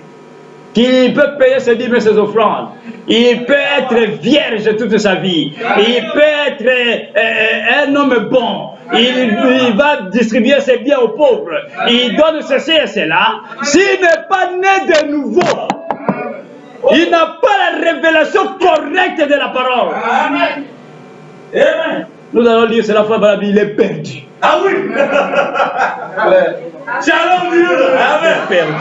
Qu'il peut payer ses dîmes et ses offrandes. Il peut être vierge toute sa vie. Il peut être un homme bon. Il va distribuer ses biens aux pauvres. Il donne ceci et cela. S'il n'est pas né de nouveau, il n'a pas la révélation correcte de la parole. Amen. Amen. Nous allons dire, c'est la foi de la Bible, il est perdu. Ah oui. Shalom Dieu. Amen. Perdu.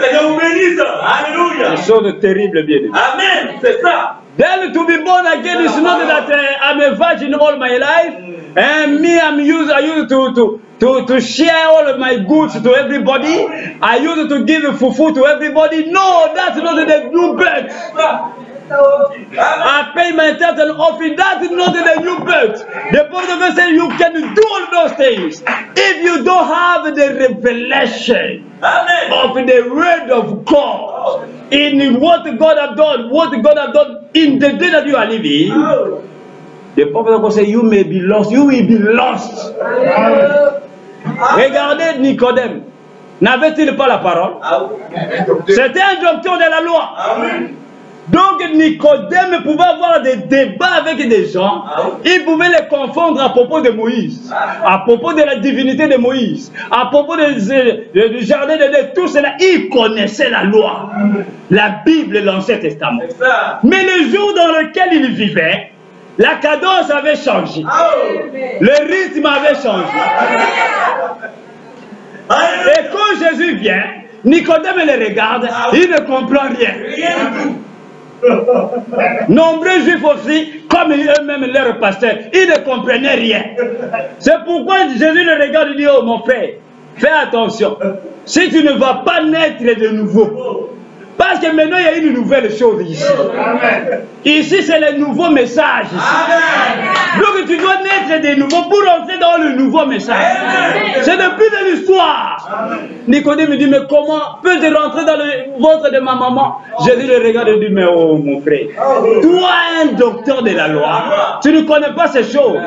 Seigneur vous bénisse. Alléluia. Des choses terribles, bien aimé. Amen. C'est ça. Then to be born again is not that I'm a virgin all my life, and me I used to share all of my goods to everybody. I used to give fufu to everybody. No, that's not the new birth. I pay my tithe and offering. That's not the new birth. The prophet said you can do all those things if you don't have the revelation of the word of God in what God has done, in the day that you are living. The prophet said you may be lost. You will be lost. Regardez Nicodème. N'avait-il pas la parole? C'était un docteur de la loi. Donc Nicodème pouvait avoir des débats avec des gens. Il pouvait les confondre à propos de Moïse, à propos de la divinité de Moïse, à propos du jardin de tout cela. Il connaissait la loi, la Bible et l'Ancien Testament. Mais le jour dans lequel il vivait, la cadence avait changé. Le rythme avait changé. Et quand Jésus vient, Nicodème le regarde, il ne comprend rien. Nombreux juifs aussi, comme eux-mêmes leurs pasteurs, ils ne comprenaient rien. C'est pourquoi Jésus le regarde et dit: oh mon frère, fais attention. Si tu ne vas pas naître de nouveau, parce que maintenant il y a une nouvelle chose ici. Ici c'est le nouveau message. Ici. Donc tu dois naître de nouveau pour entrer dans le nouveau message. C'est depuis de l'histoire. Nicodème me dit: mais comment peux-tu rentrer dans le ventre de ma maman? Jésus le regarde et dit: mais oh mon frère, toi un docteur de la loi, tu ne connais pas ces choses.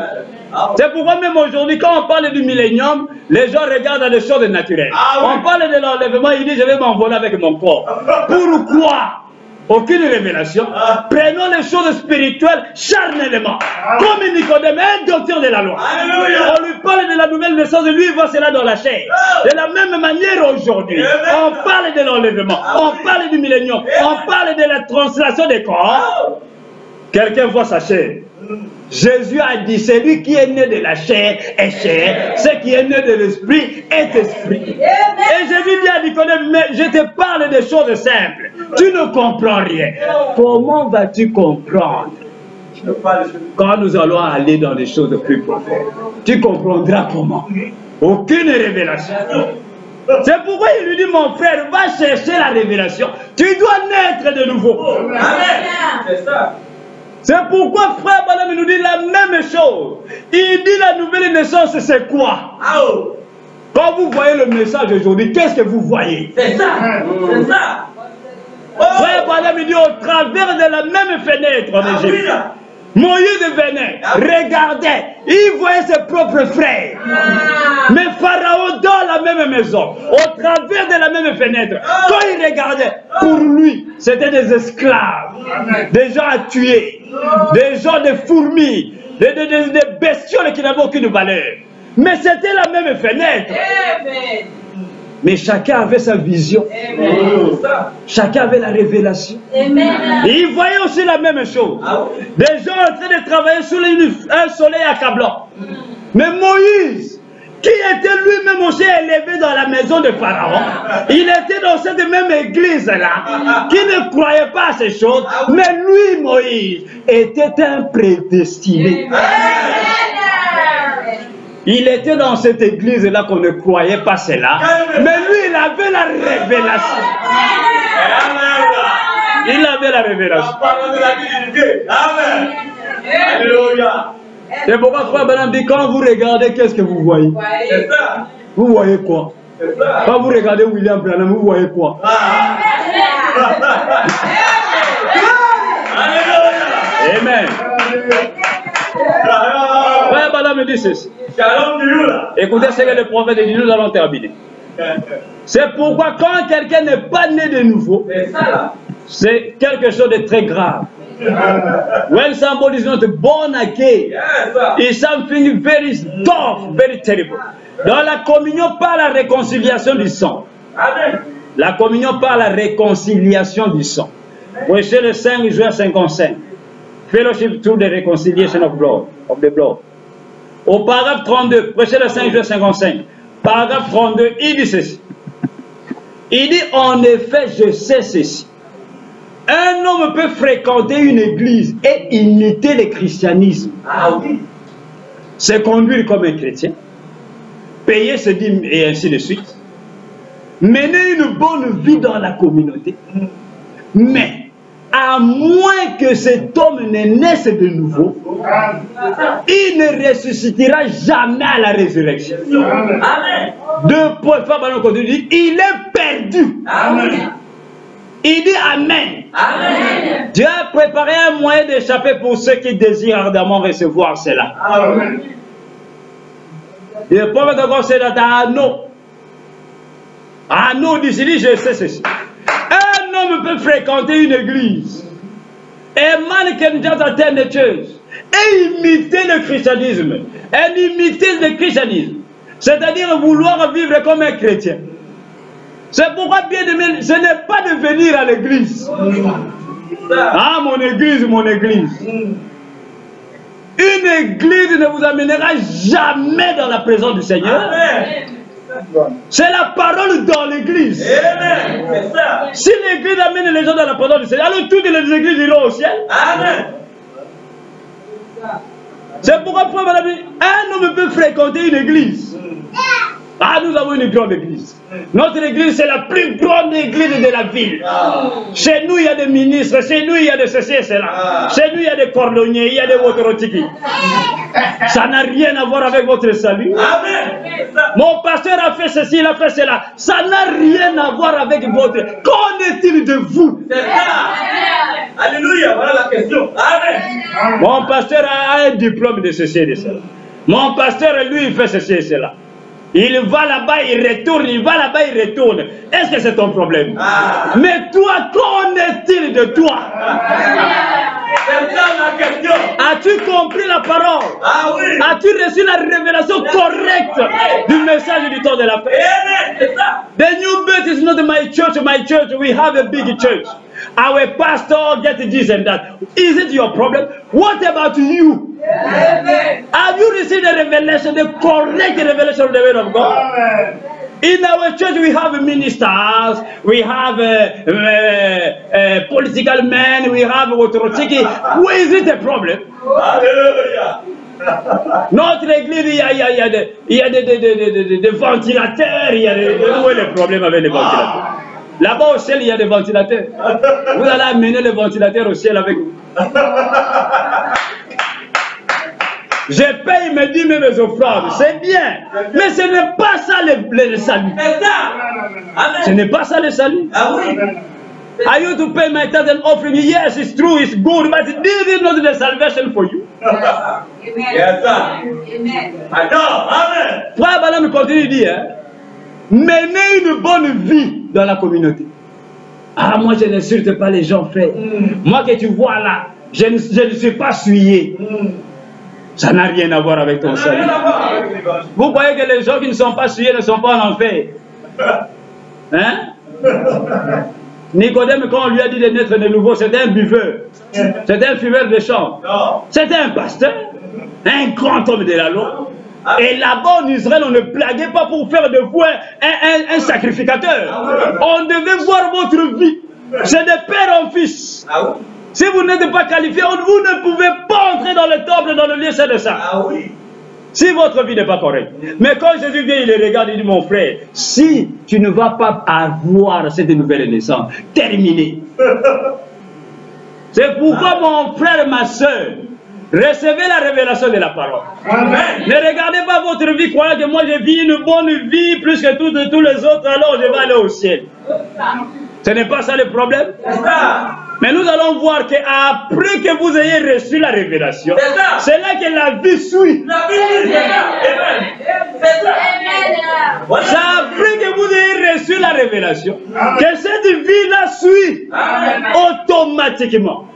C'est pourquoi même aujourd'hui, quand on parle du millénium, les gens regardent les choses naturelles. On parle de l'enlèvement, il dit: je vais m'envoler avec mon corps. Pourquoi? Aucune révélation. Prenons les choses spirituelles charnellement. Comme Nicodème, un docteur de la loi. On lui parle de la nouvelle naissance, lui il voit cela dans la chair. De la même manière aujourd'hui, on parle de l'enlèvement, on parle du millénium, on parle de la translation des corps. Quelqu'un voit sa chair. Jésus a dit: celui qui est né de la chair est chair, ce qui est né de l'esprit est esprit. Et Jésus dit à Nicodème: mais je te parle des choses simples, tu ne comprends rien. Comment vas-tu comprendre quand nous allons aller dans des choses plus profondes? Tu comprendras comment? Aucune révélation. C'est pourquoi il lui dit: mon frère, va chercher la révélation, tu dois naître de nouveau. Amen. C'est ça. C'est pourquoi frère Branham nous dit la même chose. Il dit: la nouvelle naissance, c'est quoi? Quand vous voyez le message aujourd'hui, qu'est-ce que vous voyez? C'est ça. C'est ça. Frère Branham dit: au travers de la même fenêtre en Égypte, Moïse venait, regardait, il voyait ses propres frères. Mais Pharaon dans la même maison, au travers de la même fenêtre, quand il regardait, pour lui, c'était des esclaves, des gens à tuer, des gens, des fourmis, des bestioles qui n'avaient aucune valeur. Mais c'était la même fenêtre. Mais chacun avait sa vision. Chacun avait la révélation. Et il voyait aussi la même chose. Des gens en train de travailler sous un soleil accablant. Mais Moïse, qui était lui-même aussi élevé dans la maison de Pharaon, il était dans cette même église-là, qui ne croyait pas à ces choses, mais lui, Moïse, était un prédestiné. Il était dans cette église-là qu'on ne croyait pas cela, mais lui, il avait la révélation. Il avait la révélation. Amen. Alléluia. C'est pourquoi frère Branham dit: quand vous regardez, qu'est-ce que vous voyez? Vous voyez quoi? Quand vous regardez William Branham, vous voyez quoi? Amen. Frère Branham me dit ceci. Écoutez ce que le prophète dit, nous allons terminer. C'est pourquoi quand quelqu'un n'est pas né de nouveau, c'est quelque chose de très grave. When somebody is not born again, it's something very tough, very terrible. Dans la communion par la réconciliation du sang. La communion par la réconciliation du sang. Prêchez le 5 juin 55. Fellowship through the reconciliation of the blood. Au paragraphe 32, prêchez le 5 juin 55. Paragraphe 32, il dit ceci. Il dit: en effet, je sais ceci. Un homme peut fréquenter une église et imiter le christianisme. Se conduire comme un chrétien, payer ses dîmes et ainsi de suite, mener une bonne vie dans la communauté. Mais, à moins que cet homme ne naisse de nouveau, il ne ressuscitera jamais à la résurrection. Amen. Deux points, il est perdu. Amen. Il dit Amen. Amen. Dieu a préparé un moyen d'échapper pour ceux qui désirent ardemment recevoir cela. Amen. Le prophète de God said that I know this, je sais ceci. Un homme peut fréquenter une église A man can just attend the church et imiter le christianisme. Et imiter le christianisme. C'est-à-dire vouloir vivre comme un chrétien. C'est pourquoi, bien aimé, ce n'est pas de venir à l'église. Ah, mon église, mon église. Une église ne vous amènera jamais dans la présence du Seigneur. C'est la parole dans l'église. Si l'église amène les gens dans la présence du Seigneur, alors toutes les églises iront au ciel. Amen. C'est pourquoi, un homme peut fréquenter une église. Ah, nous avons une grande église. Notre église, c'est la plus grande église de la ville. Chez nous, il y a des ministres. Chez nous, il y a des ceci et cela. Chez nous, il y a des cordonniers. Il y a des wotorotiki. Ça n'a rien à voir avec votre salut. Mon pasteur a fait ceci, il a fait cela. Ça n'a rien à voir avec votre... Qu'en est-il de vous? C'est ça. Alléluia, voilà la question. Amen. Mon pasteur a un diplôme de ceci et de cela. Mon pasteur, lui, il fait ceci et cela. Il va là-bas, il retourne, il va là-bas, il retourne. Est-ce que c'est ton problème? Mais toi, qu'en est-il de toi? C'est ça la question. As-tu compris la parole? Ah oui. As-tu reçu la révélation correcte du message du temps de la paix? The new birth is not my church, my church. We have a big church. Our pastor get this and that. Is it your problem? What about you? Amen. Have you received the revelation, the correct revelation of the word of God? Amen. In our church, we have ministers, we have political men, we have authority. Where is it a problem? Hallelujah. Notre église, il y a des ventilateurs. Où est le problème avec les ventilateurs? Là-bas au ciel, il y a des ventilateurs. Vous allez amener les ventilateurs au ciel avec vous. Je paye mes dîmes et mes offrandes, c'est bien. Mais ce n'est pas ça le salut. Ce n'est pas ça le salut. Ah oui. Are you to pay my tithe and offering? Yes, it's true, it's good, but this is not the salvation for you. Yes, amen. Amen. Frère Balaam continue de dire, menez une bonne vie dans la communauté. Ah, moi je n'insulte pas les gens, frère. Moi que tu vois là, je ne suis pas souillé. Ça n'a rien à voir avec ton salut. Vous croyez que les gens qui ne sont pas souillés ne sont pas en enfer? Hein? Nicodème, quand on lui a dit de naître de nouveau, c'était un buveur. C'était un fumeur de chambre. C'était un pasteur. Un grand homme de la loi. Et là-bas en Israël, on ne blaguait pas pour faire de vous un sacrificateur. On devait voir votre vie. C'est de père en fils. Si vous n'êtes pas qualifié, vous ne pouvez pas entrer dans le temple, dans le lieu saint de ça. Si votre vie n'est pas correcte. Mais quand Jésus vient, il les regarde, il dit, mon frère, si tu ne vas pas avoir cette nouvelle naissance, terminé. C'est pourquoi mon frère, ma soeur, recevez la révélation de la parole. Amen. Ne regardez pas votre vie, croyant que moi je vis une bonne vie plus que tous les autres, alors je vais aller au ciel. Ce n'est pas ça le problème. Mais nous allons voir qu'après que vous ayez reçu la révélation, c'est là que la vie suit. La vie suit, c'est ça. C'est après que vous ayez reçu la révélation que cette vie-là suit automatiquement.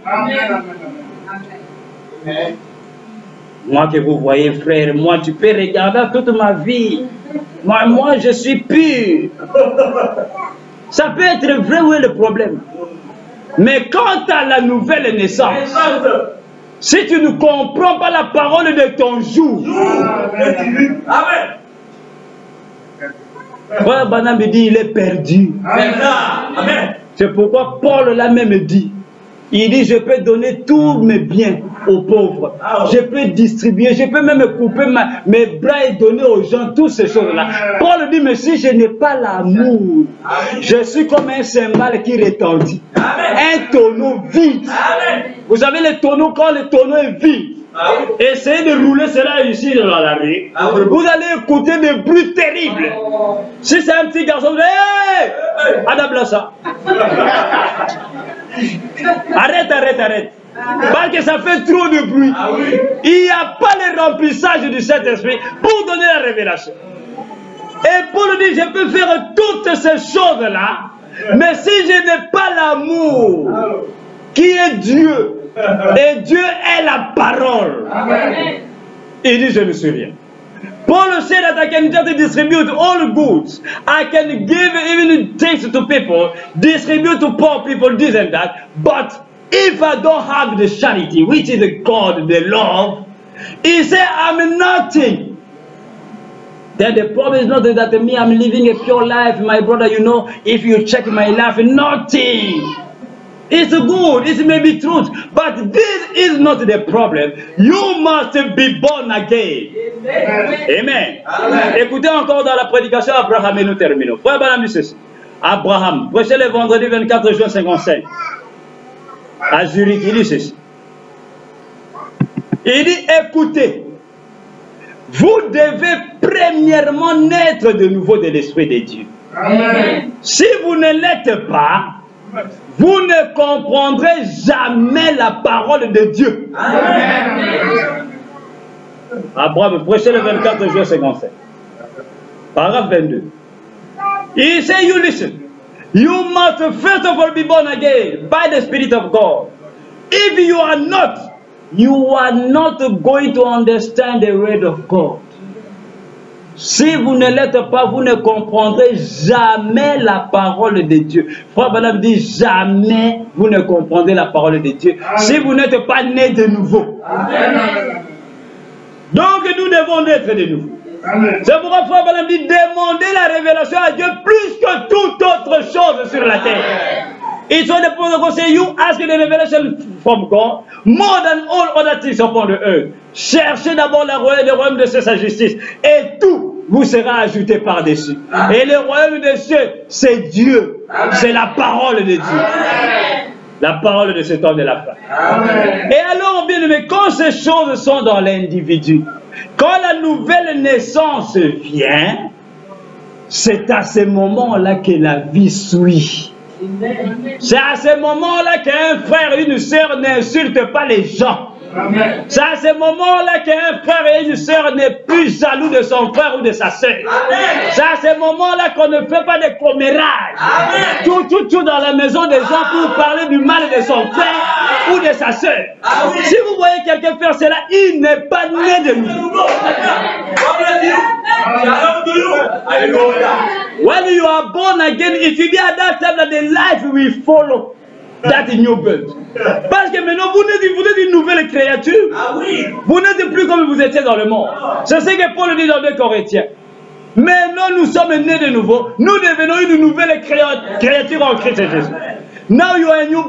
Moi que vous voyez, frère, moi tu peux regarder toute ma vie. Moi je suis pur. Ça peut être vrai, où est le problème? Mais quant à la nouvelle naissance, si tu ne comprends pas la parole de ton jour, Amen. Voilà, Banam dit, il est perdu. C'est pourquoi Paul l'a même dit. Il dit, je peux donner tous mes biens aux pauvres. Je peux distribuer, je peux même couper mes bras et donner aux gens toutes ces choses-là. Paul dit, mais si je n'ai pas l'amour, je suis comme un cymbale qui retentit. Un tonneau vide. Vous savez les tonneaux, quand le tonneau est vide, essayez de rouler cela ici dans la rue. Vous allez écouter des bruits terribles. Si c'est un petit garçon, vous allez, hey, adapte ça. Arrête. Parce que ça fait trop de bruit. Il n'y a pas le remplissage du Saint-Esprit pour donner la révélation. Et Paul dit, je peux faire toutes ces choses-là, mais si je n'ai pas l'amour qui est Dieu, Et Dieu est la parole. Amen. Il dit, je ne suis rien. Paul said that I can just distribute all goods. I can give even things to people, distribute to poor people, this and that. But if I don't have the charity, which is the God, the love, he said, I'm nothing. Then the problem is not that me, I'm living a pure life, my brother, you know, if you check my life, nothing. It's good, it may be truth, but this is not the problem. You must be born again. Amen. Amen. Écoutez encore dans la prédication Abraham et nous terminons. Frère Branham dit ceci. Abraham, prêché le vendredi 24 juin 55 à Zurich, il dit ceci. Il dit, écoutez, vous devez premièrement naître de nouveau de l'Esprit de Dieu. Amen. Si vous ne l'êtes pas, vous ne comprendrez jamais la parole de Dieu. Amen. Abraham, prêchez le 24 juin 57. Paragraphe 22. He said, you listen. You must first of all be born again by the Spirit of God. If you are not going to understand the word of God. Si vous ne l'êtes pas, vous ne comprendrez jamais la parole de Dieu. Frère Branham dit jamais vous ne comprendrez la parole de Dieu. Amen. Si vous n'êtes pas né de nouveau. Amen. Donc nous devons naître de nouveau. C'est pourquoi Frère Branham dit demandez la révélation à Dieu plus que toute autre chose sur la terre. It's on the point of God say you ask the revelation from God more than all other things upon the earth. Cherchez d'abord le royaume de sa justice et tout vous sera ajouté par-dessus. Et le royaume des cieux, c'est Dieu. C'est la parole de Dieu. Amen. La parole de cet homme de la femme. Amen. Et alors, bien aimé, quand ces choses sont dans l'individu, quand la nouvelle naissance vient, c'est à ce moment-là que la vie suit. C'est à ce moment-là qu'un frère et une sœur n'insultent pas les gens. C'est à ce moment-là qu'un frère et une sœur n'est plus jaloux de son frère ou de sa sœur. C'est à ce moment-là qu'on ne fait pas de commérages. Tout dans la maison des gens pour parler du mal de son frère ou de sa sœur. Si vous voyez quelqu'un faire cela, il n'est pas né de nouveau. When you are born again, it will be at that time that the life will follow that new birth. Parce que maintenant, vous êtes une nouvelle créature. Vous n'êtes plus comme vous étiez dans le monde. C'est ce que Paul dit dans 2 Corinthiens. Maintenant, nous sommes nés de nouveau. Nous devenons une nouvelle créature en Christ Jésus. Now you are a new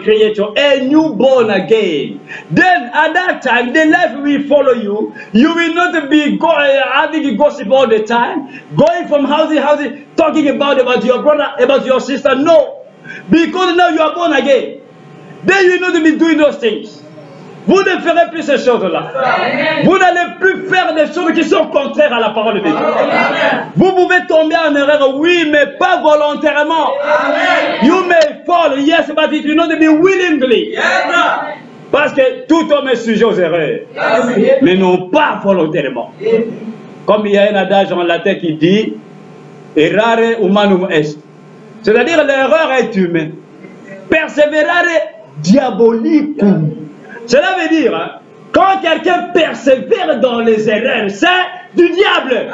creature, a new born again. Then at that time, the life will follow you. You will not be having gossip all the time, going from house to house, talking about your brother, about your sister. No. Because now you are born again. Then you will not be doing those things. Vous ne ferez plus ces choses-là. Vous n'allez plus faire des choses qui sont contraires à la parole de Dieu. Vous pouvez tomber en erreur, oui, mais pas volontairement. You may fall, yes, but it will not be willingly. Parce que tout homme est sujet aux erreurs, mais non pas volontairement. Comme il y a un adage en latin qui dit errare humanum est. C'est-à-dire l'erreur est humaine. Perseverare diabolicum. Cela veut dire, hein, quand quelqu'un persévère dans les erreurs, c'est du diable.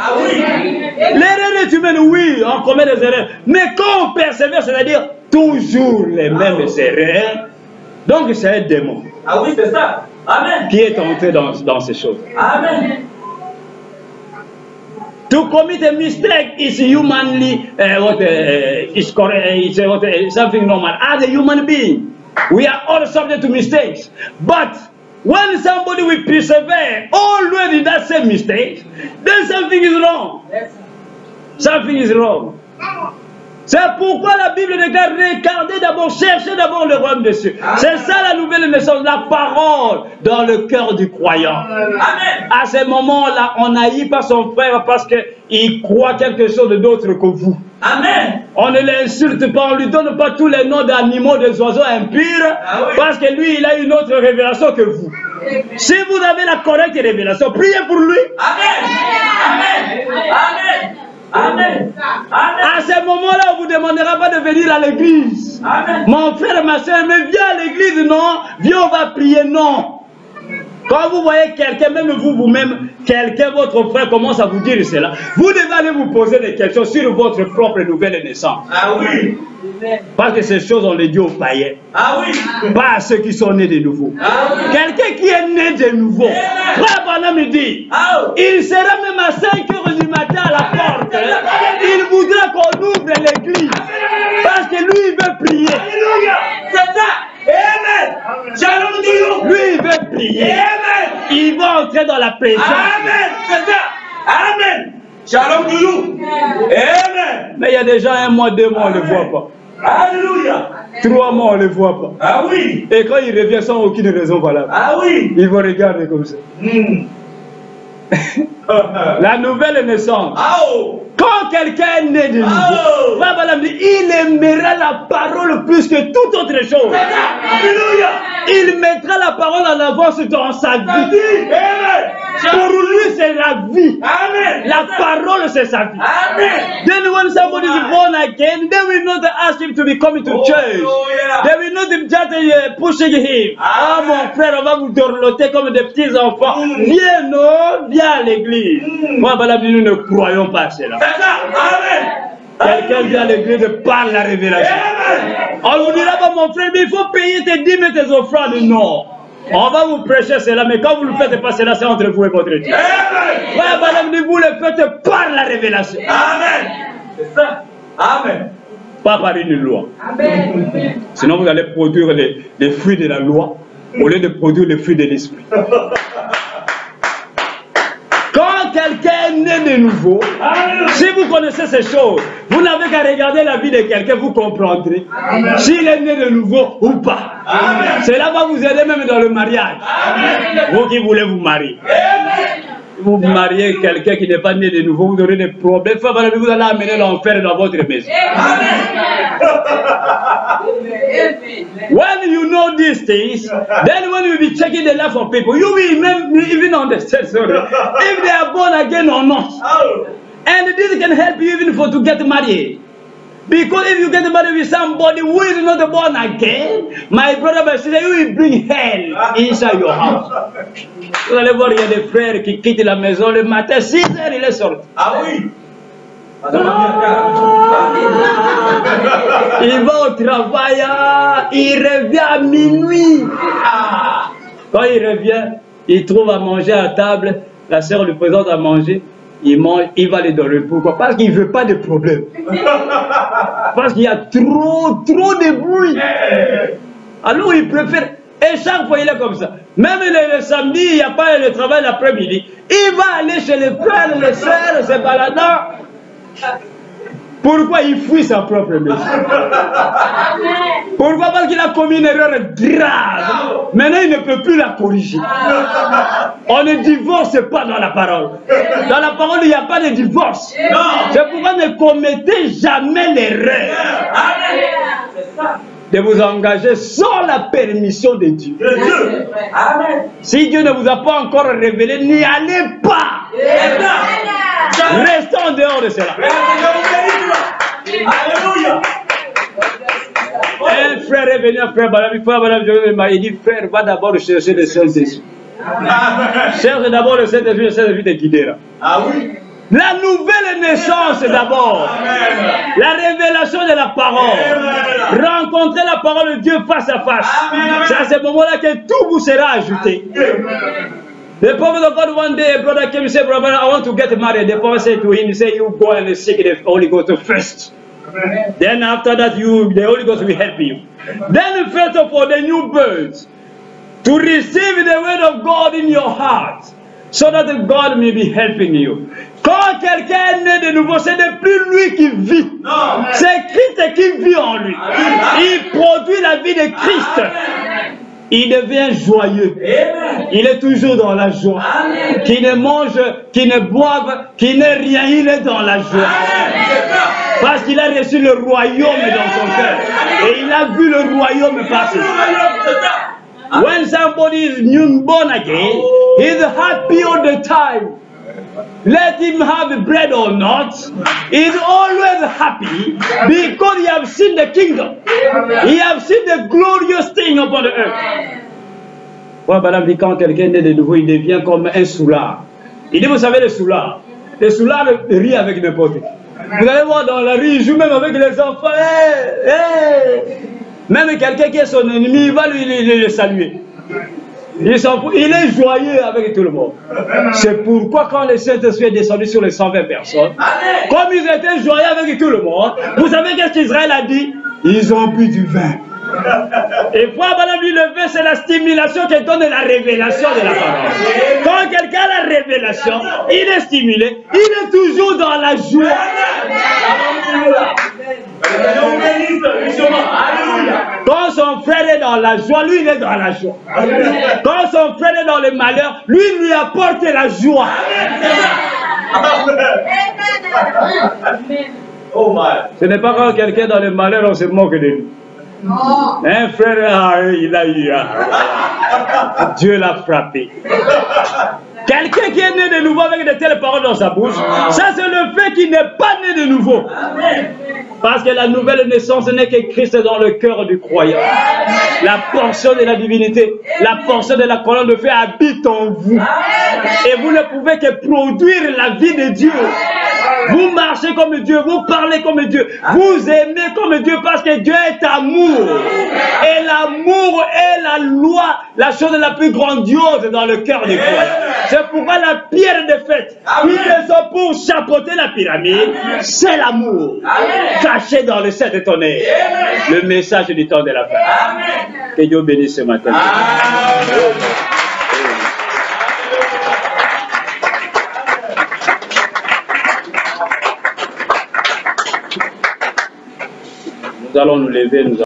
L'erreur est humaine, oui, on commet des erreurs. Mais quand on persévère, c'est-à-dire toujours les mêmes erreurs, donc c'est un démon. C'est ça. Amen. Qui est entré dans ces choses. Amen. To commit a mistake is humanly is correct, something normal. As a human being, we are all subject to mistakes. But when somebody will persevere always in that same mistake, then something is wrong. Something is wrong. C'est pourquoi la Bible déclare regardez d'abord, cherchez d'abord le royaume des cieux. C'est ça la nouvelle naissance, la parole dans le cœur du croyant. Amen. À ce moment-là, on n'haït pas son frère parce qu'il croit quelque chose d'autre que vous. Amen. On ne l'insulte pas, on ne lui donne pas tous les noms d'animaux, des oiseaux impurs, parce que lui, il a une autre révélation que vous. Si vous avez la correcte révélation, priez pour lui. Amen. Amen. Amen. Amen. À ce moment-là, on ne vous demandera pas de venir à l'église. Mon frère, ma soeur, mais viens à l'église, non? Viens, on va prier, non. Quand vous voyez quelqu'un, même vous-même, quelqu'un, votre frère commence à vous dire cela, vous devez aller vous poser des questions sur votre propre nouvelle naissance. Ah oui. Parce que ces choses, on les dit aux païens. Ah oui. Pas à ceux qui sont nés de nouveau. Ah oui. Quelqu'un qui est né de nouveau. Frère Branham me dit, il sera même à 5 h du matin à la porte. Il voudra qu'on ouvre l'église. Parce que lui, il veut prier. Alléluia. C'est ça. Amen. Shalom to you. Lui, il veut prier. Amen. Il va entrer dans la présence. Amen. C'est ça. Amen. Shalom to you. Amen. Mais il y a déjà 1 mois, 2 mois, on ne le voit pas. Alléluia. 3 mois, on ne le voit pas. Ah oui. Et quand il revient sans aucune raison valable, Ah oui. il va regarder comme ça. La nouvelle naissance. Oh. Quand quelqu'un est né de nouveau, il aimera la parole plus que toute autre chose. Alléluia. Il mettra la parole en avance dans sa vie. Amen. Pour lui, c'est la vie. Amen. La parole, c'est sa vie. Amen. Then when somebody is born again, they will not ask him to be coming to church. They will not just pushing him. Ah, mon frère, on va vous dorloter comme des petits enfants. Viens, non, viens à l'église. Moi, nous ne croyons pas à cela. Amen. Quelqu'un vient à l'église par la révélation. On vous dira pas, mon frère, mais il faut payer tes dîmes et tes offrandes. Non. On va vous prêcher cela, mais quand vous ne faites pas cela, c'est entre vous et votre Dieu. Vous le faites par la révélation. Amen. C'est ça. Amen. Pas par une loi. Amen. Sinon, vous allez produire les fruits de la loi au lieu de produire les fruits de l'esprit. Quand quelqu'un est né de nouveau, si vous connaissez ces choses, vous n'avez qu'à regarder la vie de quelqu'un, vous comprendrez s'il est né de nouveau ou pas. Cela va vous aider même dans le mariage. Vous qui voulez vous marier. Vous mariez quelqu'un qui n'est pas né de nouveau, vous aurez des problèmes. Vous allez amener l'enfer dans votre maison. When you know these things, then when you be checking the life of people, you will even understand, sorry, if they are born again or not. And this can help you even to get married. Because if you get married with somebody who is not born again, my brother, my sister, you will bring hell inside your house. Vous allez voir, il y a des frères qui quittent la maison le matin, 6 h, il est sorti. Ah oui. Il va au travail, il revient à minuit. Quand il revient, il trouve à manger à table, la sœur lui présente à manger, il mange, il va aller dormir. Pourquoi? Parce qu'il ne veut pas de problème. Parce qu'il y a trop de bruit. Alors il préfère, et chaque fois il est comme ça. Même le samedi, il n'y a pas le travail l'après-midi. Il va aller chez les frères, les sœurs, se baladant. Pourquoi il fuit sa propre maison? Pourquoi? Parce qu'il a commis une erreur grave. Maintenant, il ne peut plus la corriger. On ne divorce pas dans la parole. Dans la parole, il n'y a pas de divorce. C'est pourquoi ne commettez jamais l'erreur de vous engager sans la permission de Dieu. Si Dieu ne vous a pas encore révélé, n'y allez pas. Restez en dehors de cela. Alléluia. Un frère est venu à frère Balaam, il dit, frère, va d'abord chercher le Saint-Esprit. Cherche d'abord le Saint-Esprit, le Saint-Esprit te guidera. Ah oui. La nouvelle naissance d'abord. La révélation de la parole. Rencontrer la parole de Dieu face à face. C'est à ce moment-là que tout vous sera ajouté. The prophet of God one day, a brother came and said, brother, I want to get married. The prophet said to him, he said, you go and seek the Holy Ghost first. Then after that, the Holy Ghost will help you. Then first of all, the new birth. To receive the word of God in your heart. So that God may be helping you. Quand quelqu'un est né de nouveau, ce n'est plus lui qui vit. C'est Christ qui vit en lui. Il produit la vie de Christ. Il devient joyeux. Il est toujours dans la joie. Qui ne mange, qui ne boive, qui n'est rien, il est dans la joie. Parce qu'il a reçu le royaume dans son cœur. Et il a vu le royaume passer. When somebody is new born again, he's happy all the time. Let him have bread or not, he's always happy because he has seen the kingdom. He have seen the glorious thing upon the earth. Voilà, madame dit quand quelqu'un est de nouveau, il devient comme un soulard. Il dit, vous savez, les soulards rient avec n'importe qui. Vous allez voir dans la rue, il joue même avec les enfants. Hey, hey. Même quelqu'un qui est son ennemi, il va le saluer. Il s'en fout. Il est joyeux avec tout le monde. C'est pourquoi quand le Saint-Esprit est descendu sur les 120 personnes, comme ils étaient joyeux avec tout le monde, vous savez qu'est-ce qu'Israël a dit? Ils ont bu du vin. Et voilà, madame, le vin, c'est la stimulation qui donne la révélation de la parole. Quand quelqu'un a la révélation, il est stimulé, il est toujours dans la joie. Quand son frère est dans la joie, lui, il est dans la joie. Quand son frère est dans le malheur, lui apporte la joie. Ce n'est pas quand quelqu'un est dans le malheur, on se moque de lui. Un frère, il a eu. Dieu l'a frappé. Quelqu'un qui est né de nouveau avec de telles paroles dans sa bouche, ça c'est le fait qu'il n'est pas né de nouveau. Parce que la nouvelle naissance n'est que Christ dans le cœur du croyant. La portion de la divinité, la portion de la colonne de feu habite en vous. Et vous ne pouvez que produire la vie de Dieu. Vous marchez comme Dieu, vous parlez comme Dieu, vous aimez comme Dieu parce que Dieu est amour. Et l'amour est la loi, la chose la plus grandiose dans le cœur des croyants. C'est pourquoi la pierre de fête, ils sont pour chapeauter la pyramide, c'est l'amour caché dans le sein de ton âme. Le message du temps de la fin. Que Dieu bénisse ce matin. Nous allons nous lever, nous allons